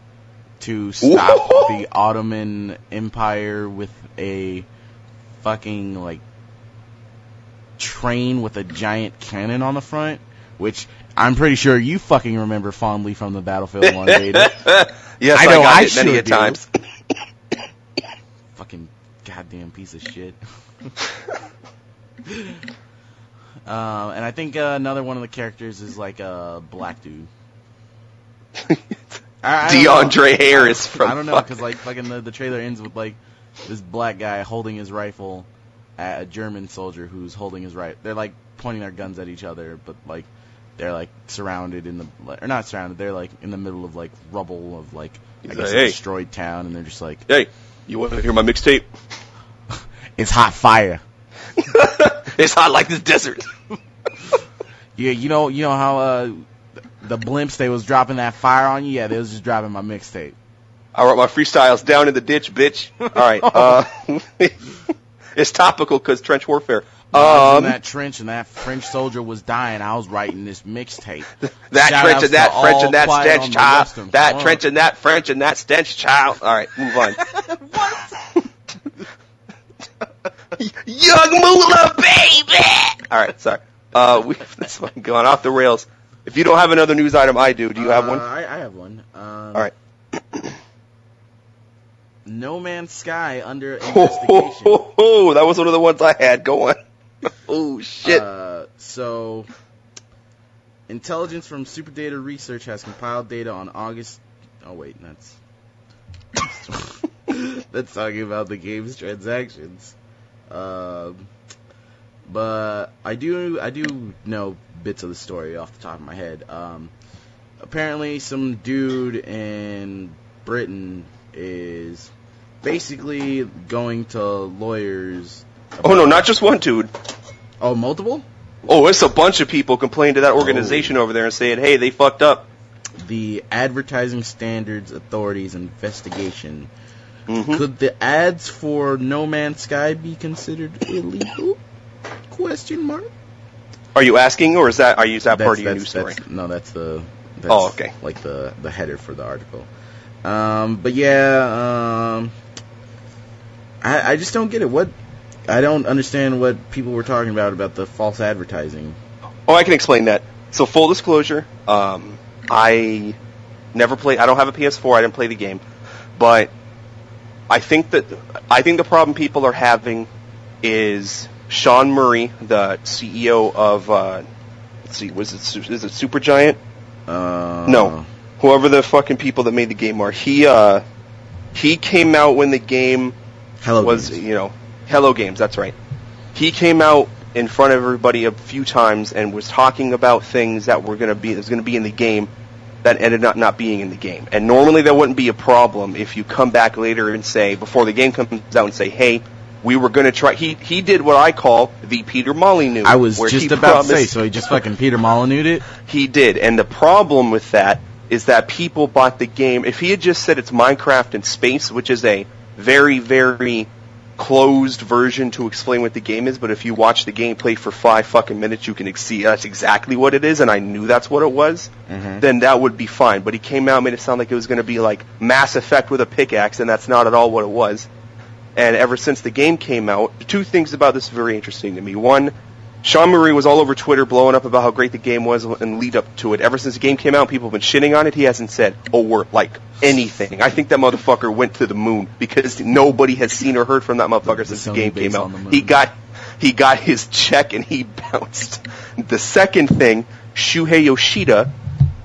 to stop the Ottoman Empire with a fucking like train with a giant cannon on the front, which I'm pretty sure you fucking remember fondly from the Battlefield 1 beta. Yes, I got it many a times. Fucking goddamn piece of shit. And I think another one of the characters is like a black dude. DeAndre Harris from. I don't know, because like fucking the trailer ends with like this black guy holding his rifle at a German soldier who's holding his rifle. They're like pointing their guns at each other, but like they're like surrounded in the, or not surrounded, they're like in the middle of like rubble of like I guess a destroyed town, and they're just like, hey, you want to hear my mixtape? It's hot fire. It's hot like this desert. Yeah, you know how the blimps, they was dropping that fire on you? Yeah, they was just dropping my mixtape. I wrote my freestyles down in the ditch, bitch. All right. It's topical because trench warfare. I was in that trench and that French soldier was dying. I was writing this mixtape. That trench and that French and that stench child. That trench and that French and that stench child. All right, move on. Young Moolah, baby! All right, sorry. This one going off the rails. If you don't have another news item, I do. Do you have one? I have one. All right. No Man's Sky under investigation. That was one of the ones I had. Go on. Oh, shit. So, intelligence from Super Data Research has compiled data on August... Oh, wait, that's... That's talking about the game's transactions. But I do know bits of the story off the top of my head. Apparently, some dude in Britain is basically going to lawyers. Oh, no, not just one dude. Oh, multiple? Oh, it's a bunch of people complaining to that organization over there and saying, hey, they fucked up. The Advertising Standards Authority's investigation. Mm-hmm. Could the ads for No Man's Sky be considered illegal? Question mark. Are you asking, or is that part of your news story? That's okay. Like the header for the article. But yeah, I just don't get it. I don't understand what people were talking about the false advertising. Oh, I can explain that. So full disclosure, I never played. I don't have a PS4. I didn't play the game, but I think the problem people are having is Sean Murray, the CEO of is it Supergiant? No, whoever the fucking people that made the game are. He came out when the game Hello Games. That's right. He came out in front of everybody a few times and was talking about things that was going to be in the game that ended up not being in the game. And normally that wouldn't be a problem if you come back later and say, before the game comes out and say, hey, we were going to try. He did what I call the Peter Molyneux. I was just about to say, so he just fucking Peter Molyneux'd it? He did. And the problem with that is that people bought the game. If he had just said it's Minecraft in space, which is a very, very closed version to explain what the game is, but if you watch the gameplay for 5 fucking minutes, you can see that's exactly what it is, and I knew that's what it was, then that would be fine. But he came out and made it sound like it was going to be like Mass Effect with a pickaxe, and that's not at all what it was. And ever since the game came out, 2 things about this are very interesting to me. One, Sean Murray was all over Twitter blowing up about how great the game was and lead up to it. Ever since the game came out, people have been shitting on it. He hasn't said a word, like anything. I think that motherfucker went to the moon because nobody has seen or heard from that motherfucker since the game came out. He got his check and he bounced. The second thing, Shuhei Yoshida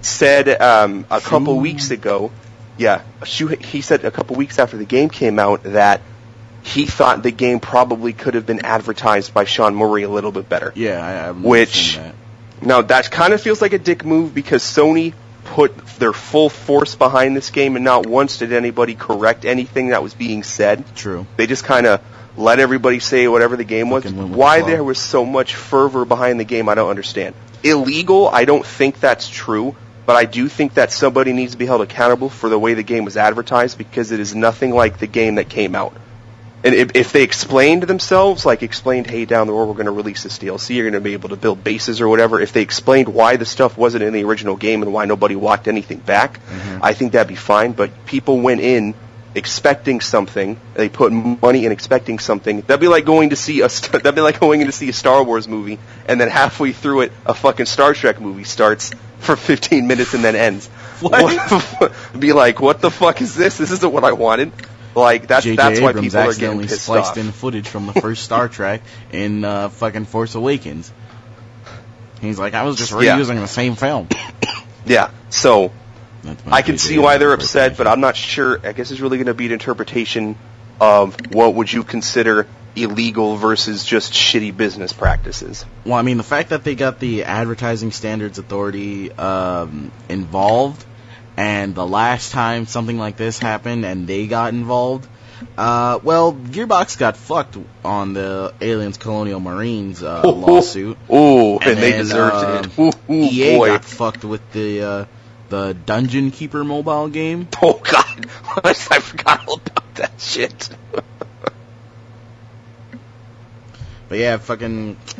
said a couple weeks ago, he said a couple weeks after the game came out that he thought the game probably could have been advertised by Sean Murray a little bit better. Yeah, Now that kind of feels like a dick move because Sony put their full force behind this game and not once did anybody correct anything that was being said. True. They just kind of let everybody say whatever the game was. Why there was so much fervor behind the game, I don't understand. Illegal, I don't think that's true, but I do think that somebody needs to be held accountable for the way the game was advertised because it is nothing like the game that came out. And if they explained themselves, hey, down the road we're going to release this DLC, you're going to be able to build bases or whatever, if they explained why the stuff wasn't in the original game and why nobody walked anything back, I think that'd be fine. But people went in expecting something, they put money in expecting something. That'd be like going to see a Star Wars movie, and then halfway through it, a fucking Star Trek movie starts for 15 minutes and then ends. What? Be like, what the fuck is this? This isn't what I wanted. Like that's why people are getting pissed spliced off. in footage from the first Star Trek in fucking Force Awakens. He's like, I was just reusing the same film. Yeah, so I can see why they're upset, but I'm not sure. I guess it's really going to be an interpretation of what would you consider illegal versus just shitty business practices. Well, I mean, the fact that they got the Advertising Standards Authority involved, and the last time something like this happened and they got involved, Well, Gearbox got fucked on the Aliens Colonial Marines lawsuit. Ooh, and they deserved it. EA boy. got fucked with the Dungeon Keeper mobile game. Oh god, I forgot all about that shit. But yeah,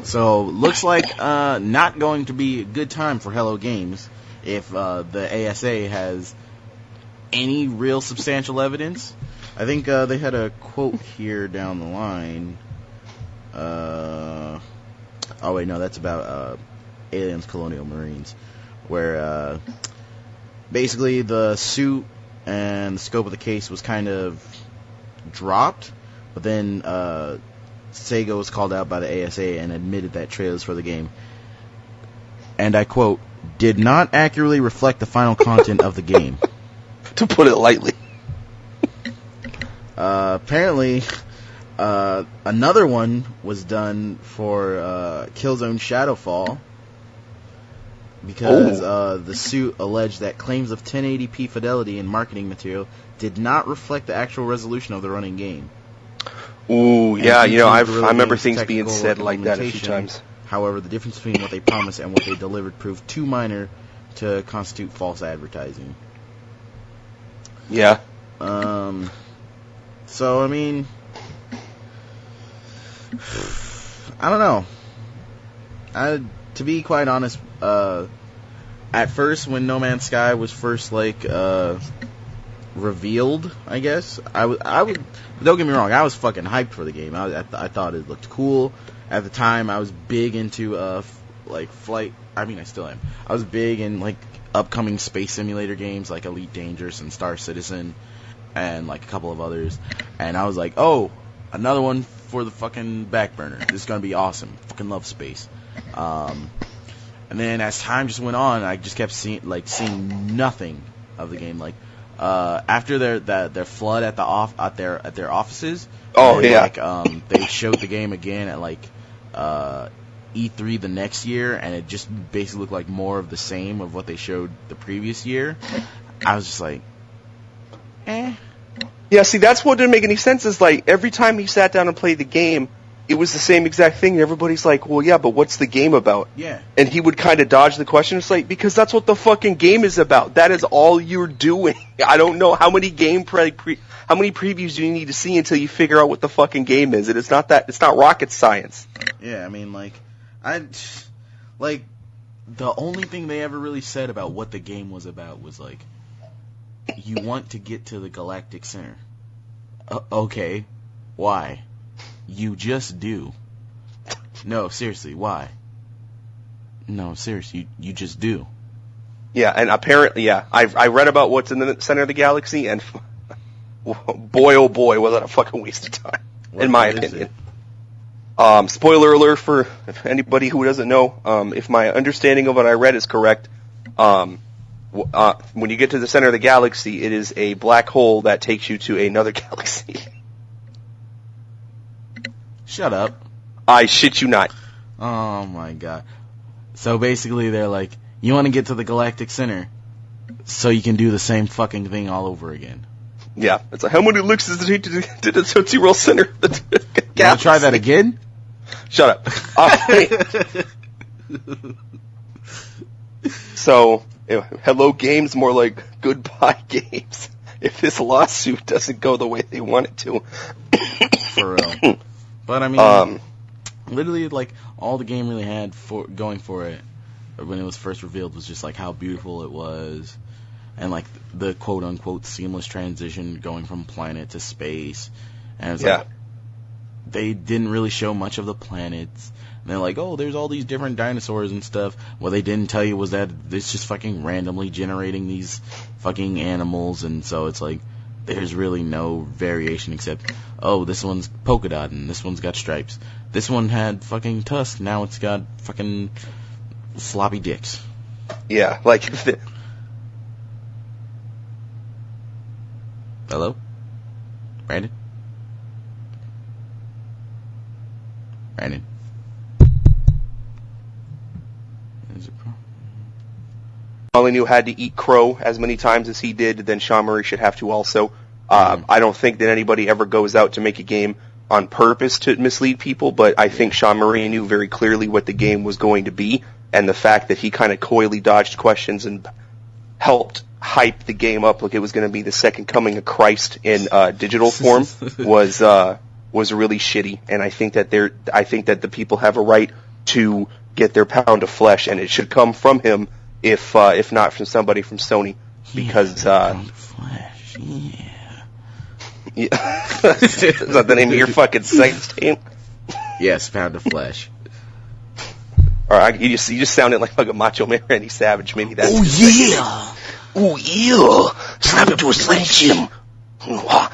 so looks like not going to be a good time for Hello Games if the ASA has any real substantial evidence. I think they had a quote here down the line. Oh wait, no, that's about Aliens Colonial Marines, where basically the suit and the scope of the case was kind of dropped, but then Sega was called out by the ASA and admitted that trailers for the game, and I quote, did not accurately reflect the final content of the game. To put it lightly. Apparently, another one was done for Killzone Shadowfall because the suit alleged that claims of 1080p fidelity in marketing material did not reflect the actual resolution of the running game. Ooh, And yeah, I guerrilla remember games' things being technical said like that a few implementation. times. However, the difference between what they promised and what they delivered proved too minor to constitute false advertising. Yeah. So, I mean, I don't know. To be quite honest, at first when No Man's Sky was first, revealed, I guess, I would, don't get me wrong, I was fucking hyped for the game. I thought it looked cool. At the time, I was big into, flight, I mean, I still am. I was big in, upcoming space simulator games like Elite Dangerous and Star Citizen and a couple of others, and I was like, oh, another one for the fucking back burner. This is gonna be awesome. Fucking love space. And then as time just went on, I just kept seeing nothing of the game. After their flood at their offices. Oh, yeah. They showed the game again at E3 the next year, and it just basically looked like more of the same of what they showed the previous year. I was just like, eh. Yeah, see, that's what didn't make any sense, is every time he sat down and played the game, it was the same exact thing, and everybody's like, well, yeah, but what's the game about? Yeah. And he would kind of dodge the question. It's because that's what the fucking game is about. That is all you're doing. I don't know how many how many previews do you need to see until you figure out what the fucking game is, and it's not rocket science. Yeah, I mean, the only thing they ever really said about what the game was about was you want to get to the Galactic Center. Okay, why? You just do. No, seriously, why? No, seriously, you just do. Yeah, and apparently, yeah, I read about what's in the center of the galaxy, and boy, oh boy, was that a fucking waste of time, in my opinion. Spoiler alert for anybody who doesn't know, if my understanding of what I read is correct, when you get to the center of the galaxy, it is a black hole that takes you to another galaxy. Shut up. I shit you not. Oh my god. So basically they're like, you want to get to the Galactic Center so you can do the same fucking thing all over again. Yeah. It's how many licks does it take to the Tootsie Roll Center of the galaxy? You want to try that again? Shut up. So, hello games, more like goodbye games. If this lawsuit doesn't go the way they want it to. For real. But I mean, literally, all the game really had going for it when it was first revealed was just how beautiful it was, and the quote unquote seamless transition going from planet to space, and it was they didn't really show much of the planets. And they're like, oh, there's all these different dinosaurs and stuff. What they didn't tell you was that it's just fucking randomly generating these fucking animals, and so it's there's really no variation except, oh, this one's polka dot and this one's got stripes. This one had fucking tusks, now it's got fucking floppy dicks. Yeah, Hello? Brandon? Brandon? Molyneux had to eat crow as many times as he did, then Sean Murray should have to also. I don't think that anybody ever goes out to make a game on purpose to mislead people, but I think Sean Murray knew very clearly what the game was going to be, and the fact that he kind of coyly dodged questions and helped hype the game up like it was going to be the second coming of Christ in digital form was really shitty. And I think that the people have a right to get their pound of flesh, and it should come from him, if not from somebody from Sony, because pound of flesh, yeah. Is that the name of your fucking sex team? Yes, pound of flesh. All right, you just sounded like a Macho Man Randy Savage. Maybe that's. Oh yeah, slap it to a Slim Jim.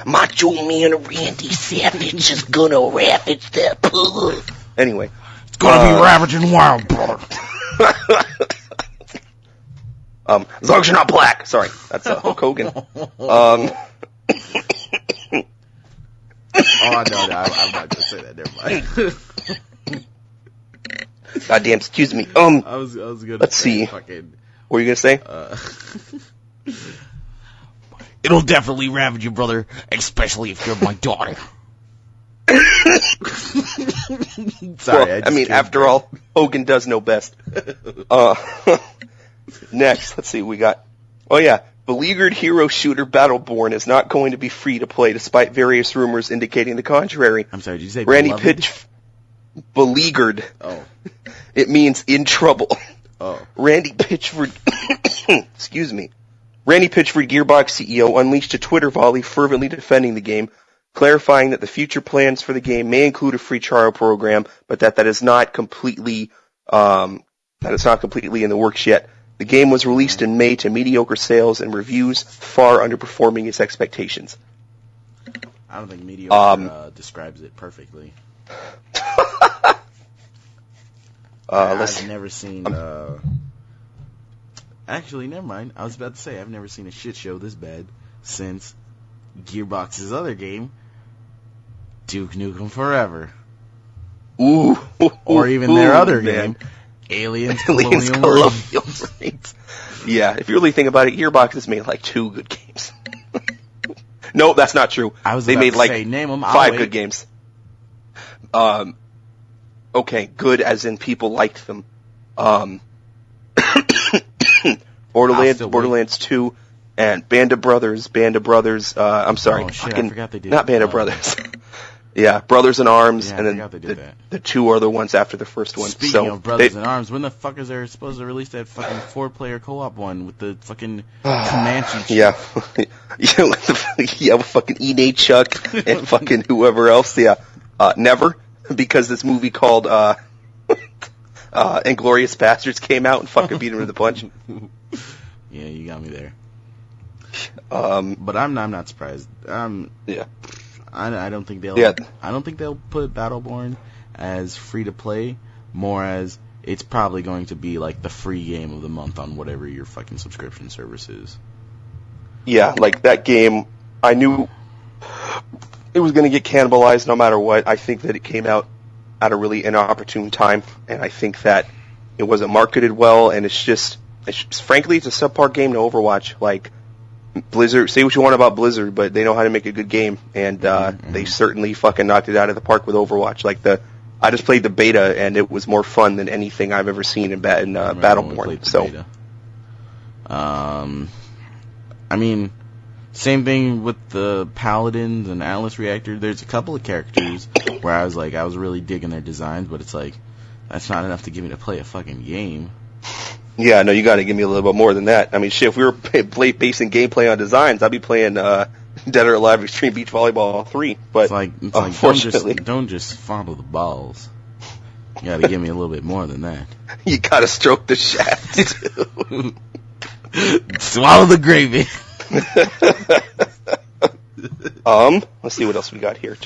Macho Man Randy Savage is gonna ravage that pug. Anyway, it's gonna be ravaging wild, brother. As long as you're not black. Sorry, that's Hulk Hogan. Oh no, I'm not gonna say that. Never mind. Goddamn, excuse me. I was gonna. Let's see. Fucking, what were you gonna say? It'll definitely ravage you, brother, especially if you're my daughter. Sorry, I mean, after all, Hogan does know best. Next, let's see what we got. Oh yeah, beleaguered hero shooter Battleborn is not going to be free to play, despite various rumors indicating the contrary. I'm sorry, did you say Randy beloved? Beleaguered. Oh. It means in trouble. Oh. Randy Pitchford, excuse me. Randy Pitchford, Gearbox CEO, unleashed a Twitter volley fervently defending the game, clarifying that the future plans for the game may include a free trial program, but that is not completely in the works yet. The game was released in May to mediocre sales and reviews, far underperforming its expectations. I don't think mediocre describes it perfectly. I've never seen. Actually, never mind. I was about to say I've never seen a shit show this bad since Gearbox's other game, Duke Nukem Forever. Ooh. Or even their other game, Aliens Colonial Marines. Yeah, if you really think about it, Gearbox has made like 2 good games. No, that's not true. They made like name them. 5 good games. Okay, good as in people liked them. Borderlands 2, and Band of Brothers. I'm sorry, I forgot they did not Band of Brothers. Yeah, Brothers in Arms, and then the 2 other ones after the first one. Speaking of Brothers in Arms, when the fuck is they supposed to release that fucking 4-player co-op one with the fucking Comanche chick? Yeah, with fucking E-Nate Chuck and fucking whoever else. Yeah, never, because this movie called Inglourious Bastards came out and fucking beat him to the punch. Yeah, you got me there. But I'm not surprised. Yeah. I don't think they'll put Battleborn as free to play, more as it's probably going to be like the free game of the month on whatever your fucking subscription service is. Yeah, like that game, I knew it was going to get cannibalized no matter what. I think that it came out at a really inopportune time, and I think that it wasn't marketed well, and frankly, it's a subpar game to Overwatch. Like, Blizzard, say what you want about Blizzard, but they know how to make a good game, and they certainly fucking knocked it out of the park with Overwatch. Like, I just played the beta, and it was more fun than anything I've ever seen in Battleborn. So, beta. I mean, same thing with the Paladins and Atlas Reactor. There's a couple of characters where I was really digging their designs, but it's like, that's not enough to get me to play a fucking game. Yeah, no, you got to give me a little bit more than that. I mean, shit, if we were basing gameplay on designs, I'd be playing Dead or Alive Extreme Beach Volleyball 3. But it's unfortunately, don't just fondle the balls. You got to give me a little bit more than that. You got to stroke the shaft too. Swallow the gravy. Let's see what else we got here.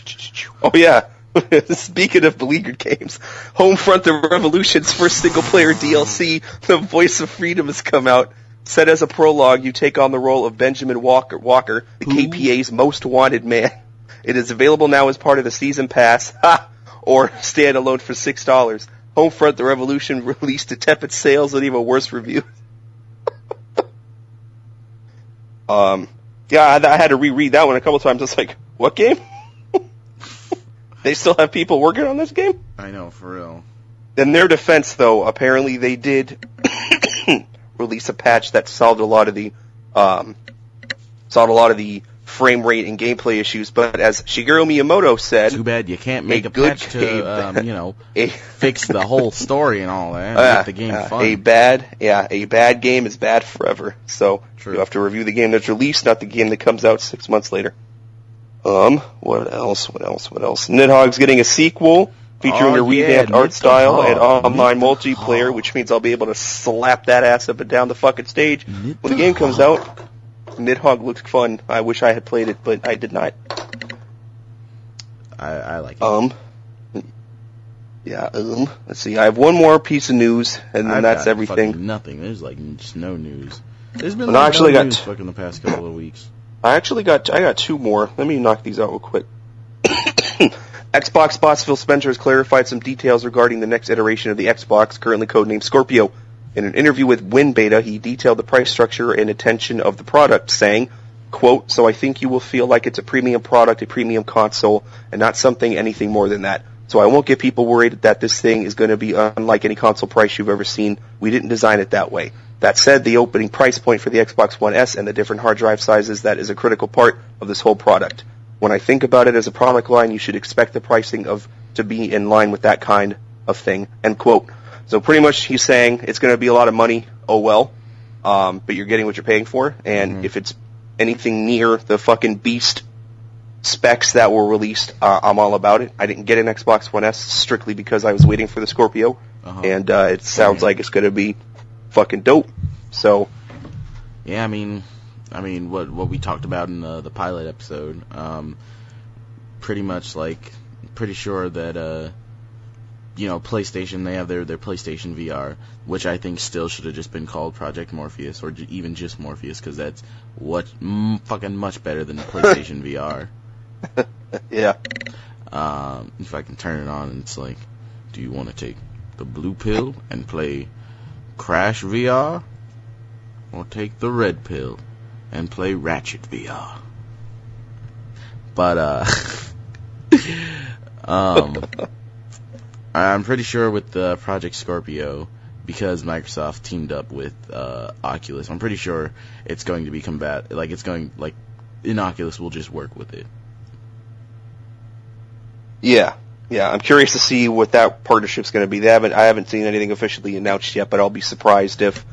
Oh yeah. Speaking of beleaguered games, Homefront: The Revolution's first single-player DLC, The Voice of Freedom, has come out. Set as a prologue, you take on the role of Benjamin Walker, the KPA's most wanted man. It is available now as part of the Season Pass, or standalone for $6. Homefront: The Revolution released to tepid sales and even worse reviews. Yeah, I had to reread that one a couple times. It's like, what game? They still have people working on this game? I know, for real. In their defense, though, apparently they did release a patch that solved a lot of the frame rate and gameplay issues. But as Shigeru Miyamoto said, too bad you can't make a patch to fix the whole story and all that. And make the game fun. A bad game is bad forever. So True. You have to review the game that's released, not the game that comes out 6 months later. What else? Nidhogg's getting a sequel featuring a revamped art style and online multiplayer, which means I'll be able to slap that ass up and down the fucking stage when the game comes out. Nidhogg looks fun. I wish I had played it, but I did not. I like it. Let's see. I have one more piece of news, and then that's everything. Nothing. There's just no news. There's been no news fucking the past couple of weeks. I got two more. Let me knock these out real quick. Xbox boss Phil Spencer has clarified some details regarding the next iteration of the Xbox, currently codenamed Scorpio. In an interview with WinBeta, he detailed the price structure and intention of the product, saying, quote, "So I think you will feel like it's a premium product, a premium console, and not anything more than that. So I won't get people worried that this thing is going to be unlike any console price you've ever seen. We didn't design it that way. That said, the opening price point for the Xbox One S and the different hard drive sizes, that is a critical part of this whole product. When I think about it as a product line, you should expect the pricing to be in line with that kind of thing," end quote. So pretty much he's saying it's going to be a lot of money, but you're getting what you're paying for, and if it's anything near the fucking beast specs that were released, I'm all about it. I didn't get an Xbox One S strictly because I was waiting for the Scorpio, and it sounds like it's going to be fucking dope. So, yeah, I mean, what we talked about in the pilot episode, pretty much pretty sure that PlayStation, they have their PlayStation VR, which I think still should have just been called Project Morpheus, or even just Morpheus, because that's fucking much better than PlayStation VR. Yeah. If I can turn it on, and it's like, do you want to take the blue pill and play Crash VR, or take the red pill and play Ratchet VR? But I'm pretty sure with the Project Scorpio, because Microsoft teamed up with Oculus, I'm pretty sure it's going to be Oculus will just work with it. Yeah, I'm curious to see what that partnership's going to be. I haven't seen anything officially announced yet, but I'll be surprised if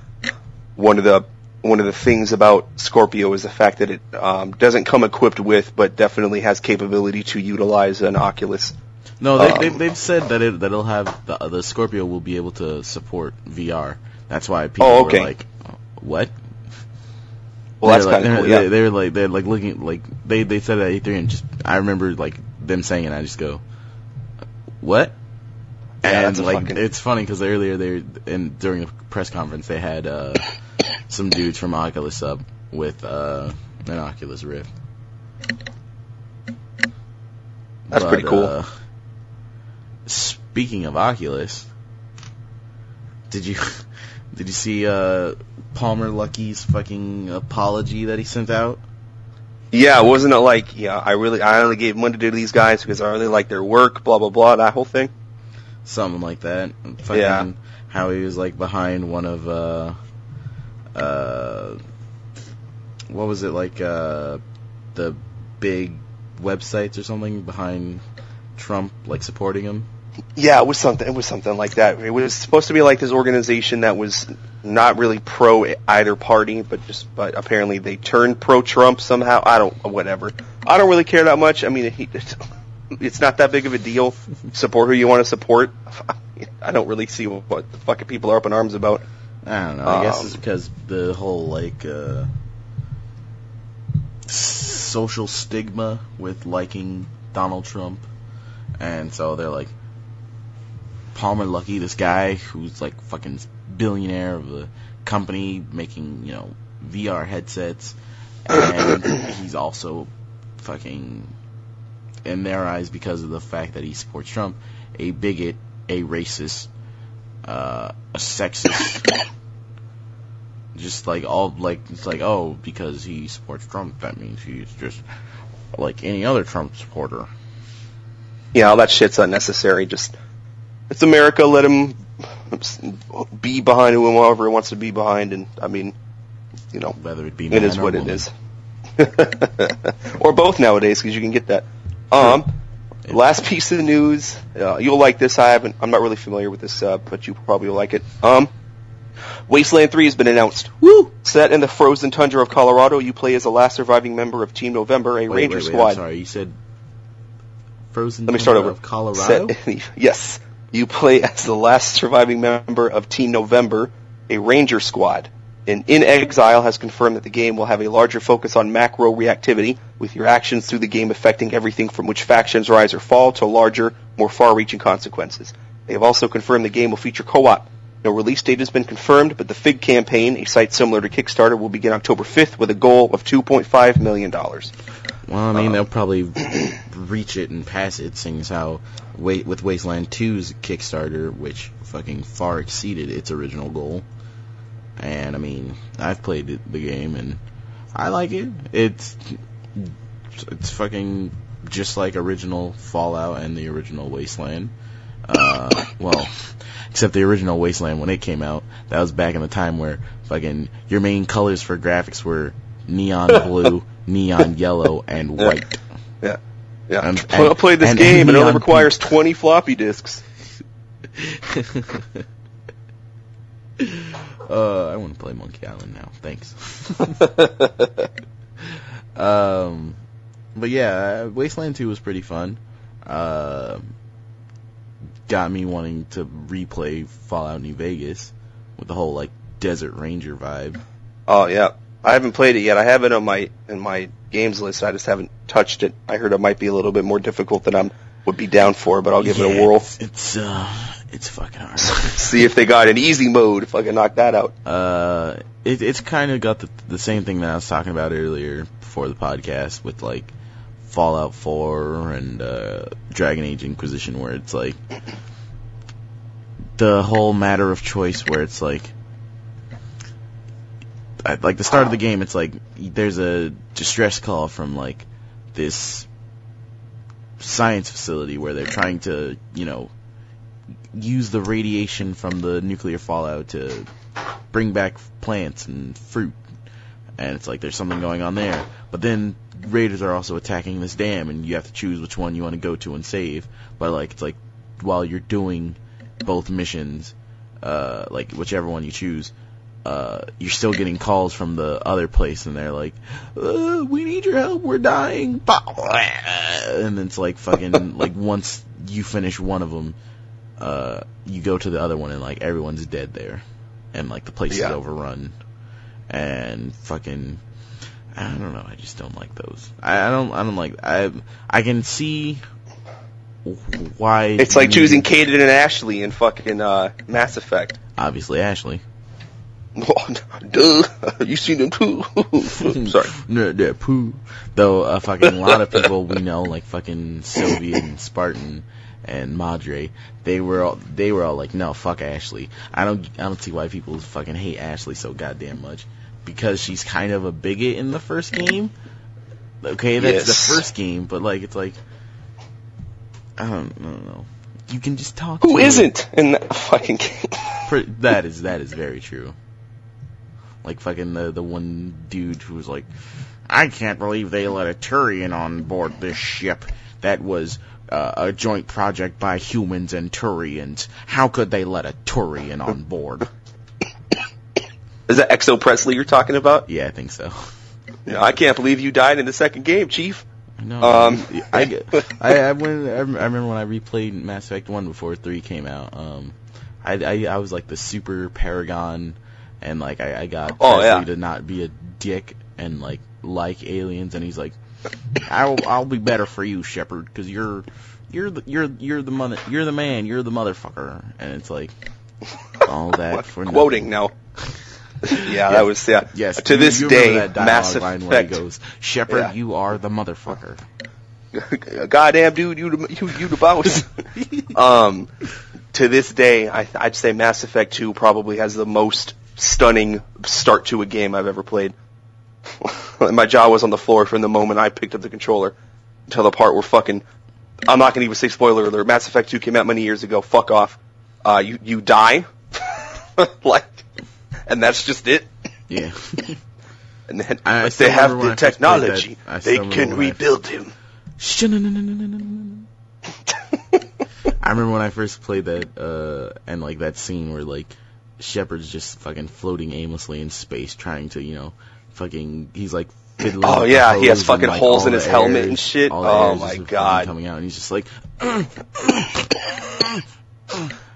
one of the things about Scorpio is the fact that it doesn't come equipped with, but definitely has capability to utilize an Oculus. No, they've said that it'll have the Scorpio will be able to support VR. That's why people were like, "What?" Well, that's kind of cool. Yeah. They're looking they said at E3, and I remember them saying it, and I just go, "What?" Yeah, and it's funny because earlier during a press conference they had some dudes from Oculus up with an Oculus Rift. That's pretty cool. Speaking of Oculus, did you see Palmer Lucky's fucking apology that he sent out? Yeah, wasn't it I only gave money to these guys because I really like their work, blah blah blah, that whole thing? Something like that. How he was behind one of what was it, the big websites or something behind Trump, supporting him? Yeah, it was something like that. It was supposed to be this organization that was not really pro either party, but apparently they turned pro Trump somehow. Whatever. I don't really care that much. I mean, it's not that big of a deal. Support who you want to support. I don't really see what the fucking people are up in arms about. I don't know. I guess it's because the whole social stigma with liking Donald Trump, and so they're like, Palmer Luckey, this guy who's fucking billionaire of a company making VR headsets, and he's also fucking, in their eyes, because of the fact that he supports Trump, a bigot, a racist, a sexist, Just like all like it's like, oh, because he supports Trump, that means he's just like any other Trump supporter. Yeah, all that shit's unnecessary. Just it's America. Let him be behind whoever he wants to be behind, and I mean, you know, whether it be it is what it is. Or both nowadays, because you can get that. Last piece of the news. You'll like this. I'm not really familiar with this, but you probably will like it. Wasteland 3 has been announced. Woo! Set in the frozen tundra of Colorado, you play as the last surviving member of Team November, a Ranger squad. I'm sorry, you said frozen Let me start over. Of Colorado? Yes. You play as the last surviving member of Team November, a Ranger squad. In Exile has confirmed that the game will have a larger focus on macro reactivity, with your actions through the game affecting everything from which factions rise or fall to larger, more far-reaching consequences. They have also confirmed the game will feature co-op. No release date has been confirmed, but the FIG campaign, a site similar to Kickstarter, will begin October 5th with a goal of $2.5 million. Well, I mean, they'll probably reach it and pass it, seeing as how with Wasteland 2's Kickstarter, which fucking far exceeded its original goal. And, I mean, I've played the game, and I like it. It's fucking just like original Fallout and the original Wasteland. Well, except the original Wasteland, when it came out, that was back in the time where fucking your main colors for graphics were neon blue, neon yellow, and white. Yeah. I played this game, and it only requires 20 floppy disks. I want to play Monkey Island now. Thanks. But yeah, Wasteland 2 was pretty fun. Got me wanting to replay Fallout New Vegas with the whole like Desert Ranger vibe. Oh yeah, I haven't played it yet. I have it on in my games list. I just haven't touched it. I heard it might be a little bit more difficult than I would be down for, but I'll give it a whirl. It's fucking hard. See if they got an easy mode. If I can knock that out. It's kind of got the same thing that I was talking about earlier before the podcast with like Fallout 4 and Dragon Age Inquisition, where it's like the whole matter of choice, where it's like the start of the game, it's like there's a distress call from like this science facility where they're trying to, you know, use the radiation from the nuclear fallout to bring back plants and fruit, and it's like there's something going on there. But then raiders are also attacking this dam, and you have to choose which one you want to go to and save. But like it's like while you're doing both missions, like whichever one you choose, you're still getting calls from the other place, and they're like, we need your help, we're dying. And then it's like fucking like once you finish one of them, you go to the other one, and like everyone's dead there, and like the place is overrun, and fucking I don't know, I just don't like those. I don't like. I can see why it's like choosing Kaden and Ashley in fucking Mass Effect. Obviously, Ashley. Duh, you seen them too? Sorry. No, poo. Though fucking a lot of people we know, like fucking Sylvie and Spartan and Madre, they were all like, no, fuck Ashley. I don't see why people fucking hate Ashley so goddamn much, because she's kind of a bigot in the first game. Okay, that's the first game, but like it's like I don't know. You can just talk. Who isn't in that fucking game? That is very true. Like fucking the one dude who was like, I can't believe they let a Turian on board this ship. That was a joint project by humans and Turians. How could they let a Turian on board? Is that Exo Presley you're talking about? Yeah, I think so. Yeah, I can't believe you died in the second game, Chief. No, I remember when I replayed Mass Effect 1 before 3 came out. I was like the super paragon, and like I got Presley to not be a dick and like aliens, and he's like, I'll be better for you, Shepard, because you're the man, you're the motherfucker, and it's like all that for quoting now. Yeah, that was Yes. To this day, Mass Effect. Where he goes, Shepard, you are the motherfucker. Goddamn dude, you the boss. To this day, I'd say Mass Effect 2 probably has the most stunning start to a game I've ever played. My jaw was on the floor from the moment I picked up the controller until the part where fucking, I'm not going to even say spoiler alert, Mass Effect 2 came out many years ago, fuck off. You die, like, and that's just it. Yeah. And then they have the technology, they can rebuild him. I remember when I first played that, and like that scene where like Shepard's just fucking floating aimlessly in space, trying to, fucking, he's like fiddling. Oh with yeah, the he has hose fucking and, like, holes all in his the helmet airs- and shit. all the Oh airs my just god. coming out, and he's just like, and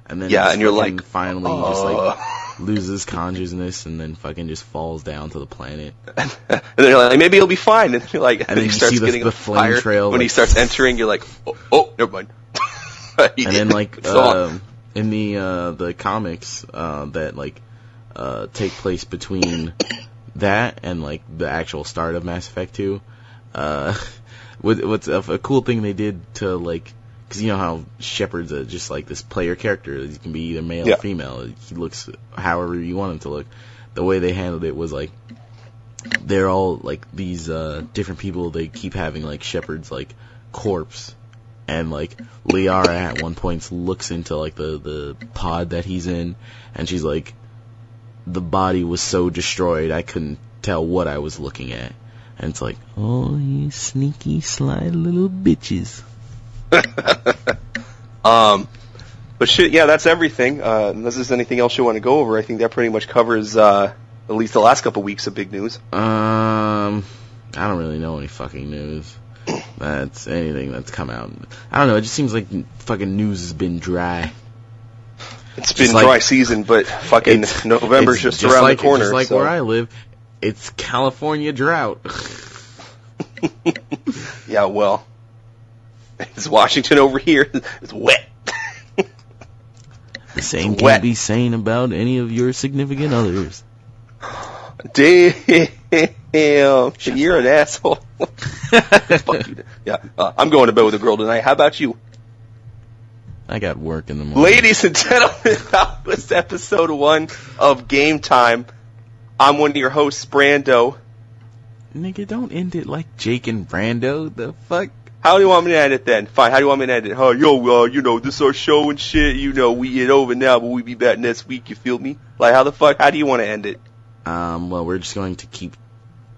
then Yeah, just and you're fucking like, finally he just like loses consciousness and then fucking just falls down to the planet. And then you're like, maybe he'll be fine. And then you're like, And then he you starts see getting the on flame fire. trail, When he like- starts entering, you're like, oh, never mind. And then like in the comics that like take place between that and like the actual start of Mass Effect 2, what's a cool thing they did to like, because you know how Shepard's just like this player character, he can be either male or female, he looks however you want him to look. The way they handled it was like they're all like these different people, they keep having like Shepard's like corpse. And like Liara at one point looks into like the pod that he's in, and she's like, the body was so destroyed I couldn't tell what I was looking at. And it's like, oh, you sneaky, sly little bitches. But shit, yeah, that's everything. Unless there's anything else you want to go over, I think that pretty much covers at least the last couple weeks of big news. I don't really know any fucking news. That's anything that's come out. I don't know, it just seems like fucking news has been dry. It's been dry season, but fucking November's just around the corner. Just like where I live, it's California drought. Yeah, well, it's Washington over here. It's wet. The same can't be saying about any of your significant others. Damn, you're an asshole. Fuck you. Yeah, I'm going to bed with a girl tonight. How about you? I got work in the morning. Ladies and gentlemen, that was episode 1 of Game Time. I'm one of your hosts, Brando. Nigga, don't end it like Jake and Brando. The fuck? How do you want me to end it then? Fine, how do you want me to end it? Oh, yo, this is our show and shit. We it over now, but we be back next week, you feel me? Like, how the fuck, how do you want to end it? Well, we're just going to keep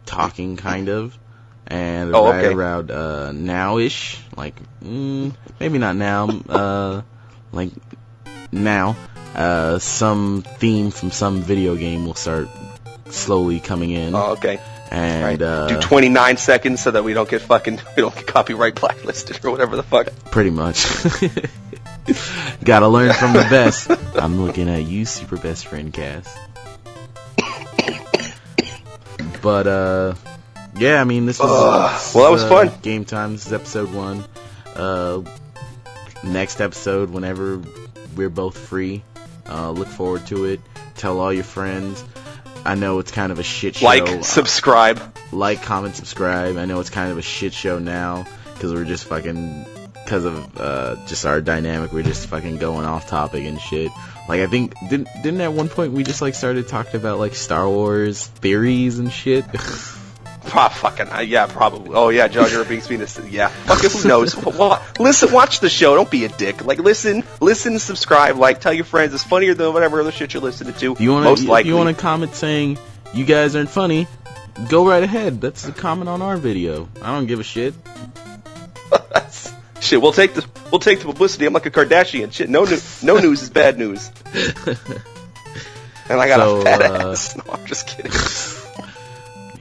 talking, kind of. And around now-ish, like, maybe not now, like, now, some theme from some video game will start slowly coming in. Oh, okay. And, do 29 seconds so that we don't get copyright blacklisted or whatever the fuck. Pretty much. Gotta learn from the best. I'm looking at you, Super Best Friend Cast. But, yeah, I mean, this was... well, that was fun. Game Time. This is episode 1. Next episode, whenever we're both free. Look forward to it. Tell all your friends. I know it's kind of a shit show. Like, subscribe. Like, comment, subscribe. I know it's kind of a shit show now, because we're just fucking... Because of just our dynamic, we're just fucking going off topic and shit. Like, I think, didn't at one point we just, like, started talking about, like, Star Wars theories and shit? Yeah, probably. Oh, yeah, Jar Jar Binks being yeah. Fucking who knows? Listen, watch the show. Don't be a dick. Like, listen, subscribe, like, tell your friends. It's funnier than whatever other shit you're listening to. If you want to comment saying, you guys aren't funny, go right ahead. That's a comment on our video. I don't give a shit. Shit, we'll take the publicity. I'm like a Kardashian. Shit, no news is bad news. And I got a fat ass. No, I'm just kidding.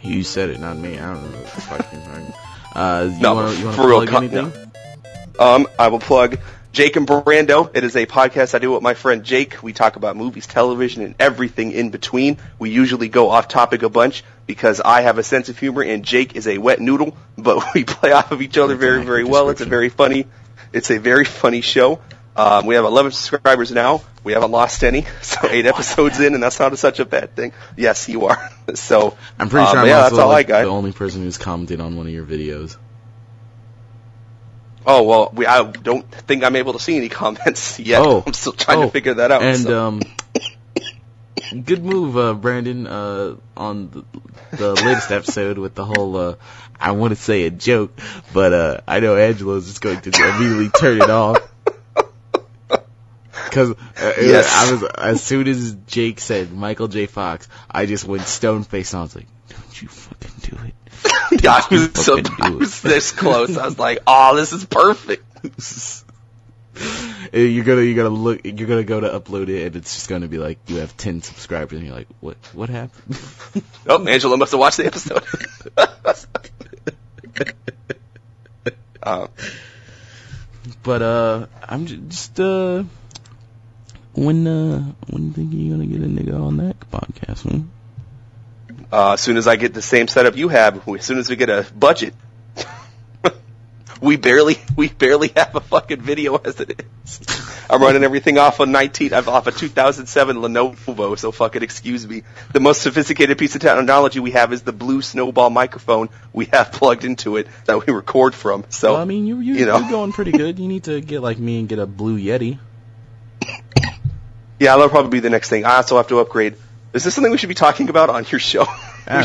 You said it, not me. I don't know what the fuck you're talking. You want to plug anything? No. I will plug Jake and Brando. It is a podcast I do with my friend Jake. We talk about movies, television, and everything in between. We usually go off topic a bunch because I have a sense of humor and Jake is a wet noodle, but we play off of each other very, very well. It's a very funny show. We have 11 subscribers now. We haven't lost any, so 8 episodes in, and that's not such a bad thing. Yes, you are. So I'm pretty sure I'm that's all I got. The only person who's commented on one of your videos. Oh, well, I don't think I'm able to see any comments yet. I'm still trying to figure that out. And Good move, Brandon, on the latest episode with the whole, I want to say a joke, but I know Angelo's just going to immediately turn it off. Because as soon as Jake said Michael J. Fox, I just went stone-faced and I was like, don't you fucking do it. Yeah, I was this close. I was like, oh, this is perfect. You're gonna go to upload it, and it's just gonna be like you have 10 subscribers, and you're like, what happened? Oh, Angela must have watched the episode. But I'm just when do you think you're gonna get a nigga on that podcast, man? As soon as I get the same setup you have, as soon as we get a budget. We barely have a fucking video as it is. I'm running everything off a 2007 Lenovo, so fucking excuse me. The most sophisticated piece of technology we have is the blue snowball microphone we have plugged into it that we record from. So, well, I mean, you're going pretty good. You need to get like me and get a Blue Yeti. Yeah, that'll probably be the next thing. I also have to upgrade. Is this something we should be talking about on your show? I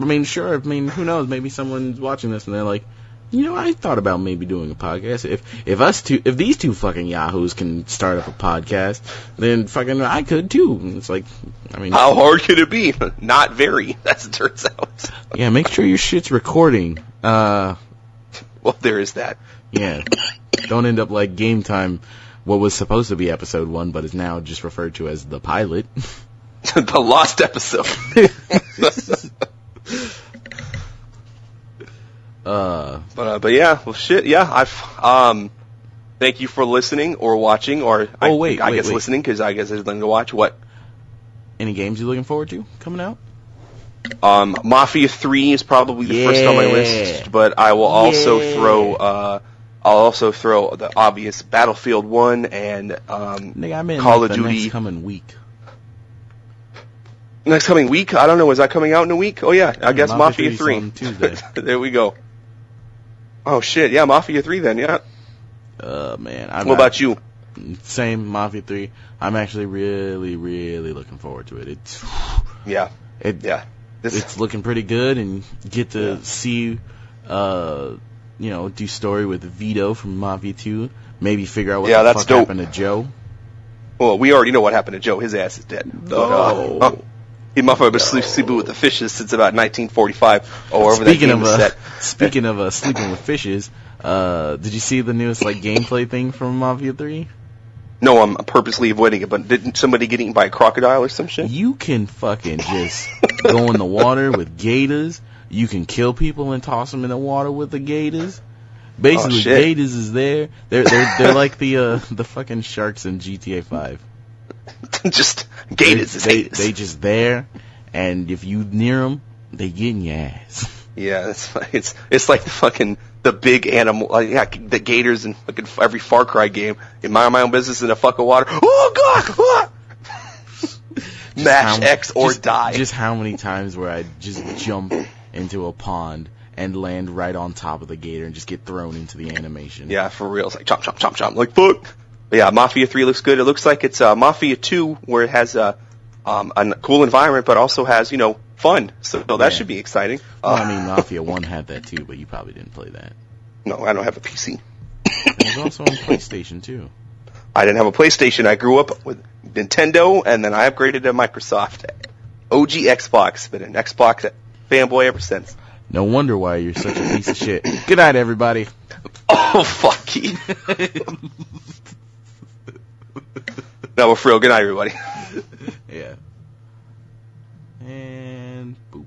mean, sure. I mean, who knows? Maybe someone's watching this and they're like, I thought about maybe doing a podcast. If these two fucking yahoos can start up a podcast, then fucking I could too. And it's like, I mean, how hard could it be? Not very, as it turns out. Yeah, make sure your shit's recording. Well, there is that. Yeah, don't end up like Game Time, what was supposed to be episode 1, but is now just referred to as the pilot. The lost episode. But yeah, well, shit, yeah. Thank you for listening or watching, or I guess listening because I guess there's nothing to watch. What? Any games you looking forward to coming out? Mafia 3 is probably the first on my list, but I will also throw the obvious Battlefield 1 and Call of Duty. Next coming week. Next coming week? I don't know. Is that coming out in a week? Oh yeah, I guess Mafia 3. On Tuesday. There we go. Oh shit, yeah, Mafia 3 then, yeah. Man. What about you? Same, Mafia 3. I'm actually really, really looking forward to it. It's looking pretty good, and get to see, do story with Vito from Mafia 2. Maybe figure out what the fuck happened to Joe. Well, we already know what happened to Joe. His ass is dead. He motherfucker been sleeping with the fishes since about 1945. Speaking of sleeping with fishes, did you see the newest gameplay thing from Mafia 3? No, I'm purposely avoiding it, but didn't somebody get eaten by a crocodile or some shit? You can fucking just go in the water with gators. You can kill people and toss them in the water with the gators. Basically, gators is there. They're like the fucking sharks in GTA 5. Just gators. They just there, and if you near them, they get in your ass. Yeah, it's like the big animal. The gators in fucking every Far Cry game. In my own business in the fucking water. Oh god! Mash X or die. Just how many times where I just jump into a pond and land right on top of the gator and just get thrown into the animation. Yeah, for real. It's like chomp, chomp, chomp, chomp. Like, fuck. But yeah, Mafia 3 looks good. It looks like it's Mafia 2, where it has a cool environment, but also has, fun. So that should be exciting. Well, I mean, Mafia 1 had that too, but you probably didn't play that. No, I don't have a PC. It was also on PlayStation too. I didn't have a PlayStation. I grew up with Nintendo, and then I upgraded to Microsoft. OG Xbox. Been an Xbox fanboy ever since. No wonder why you're such a piece of shit. Good night, everybody. Oh, fuck you. No, we're for real. Good night, everybody. Yeah. And boop.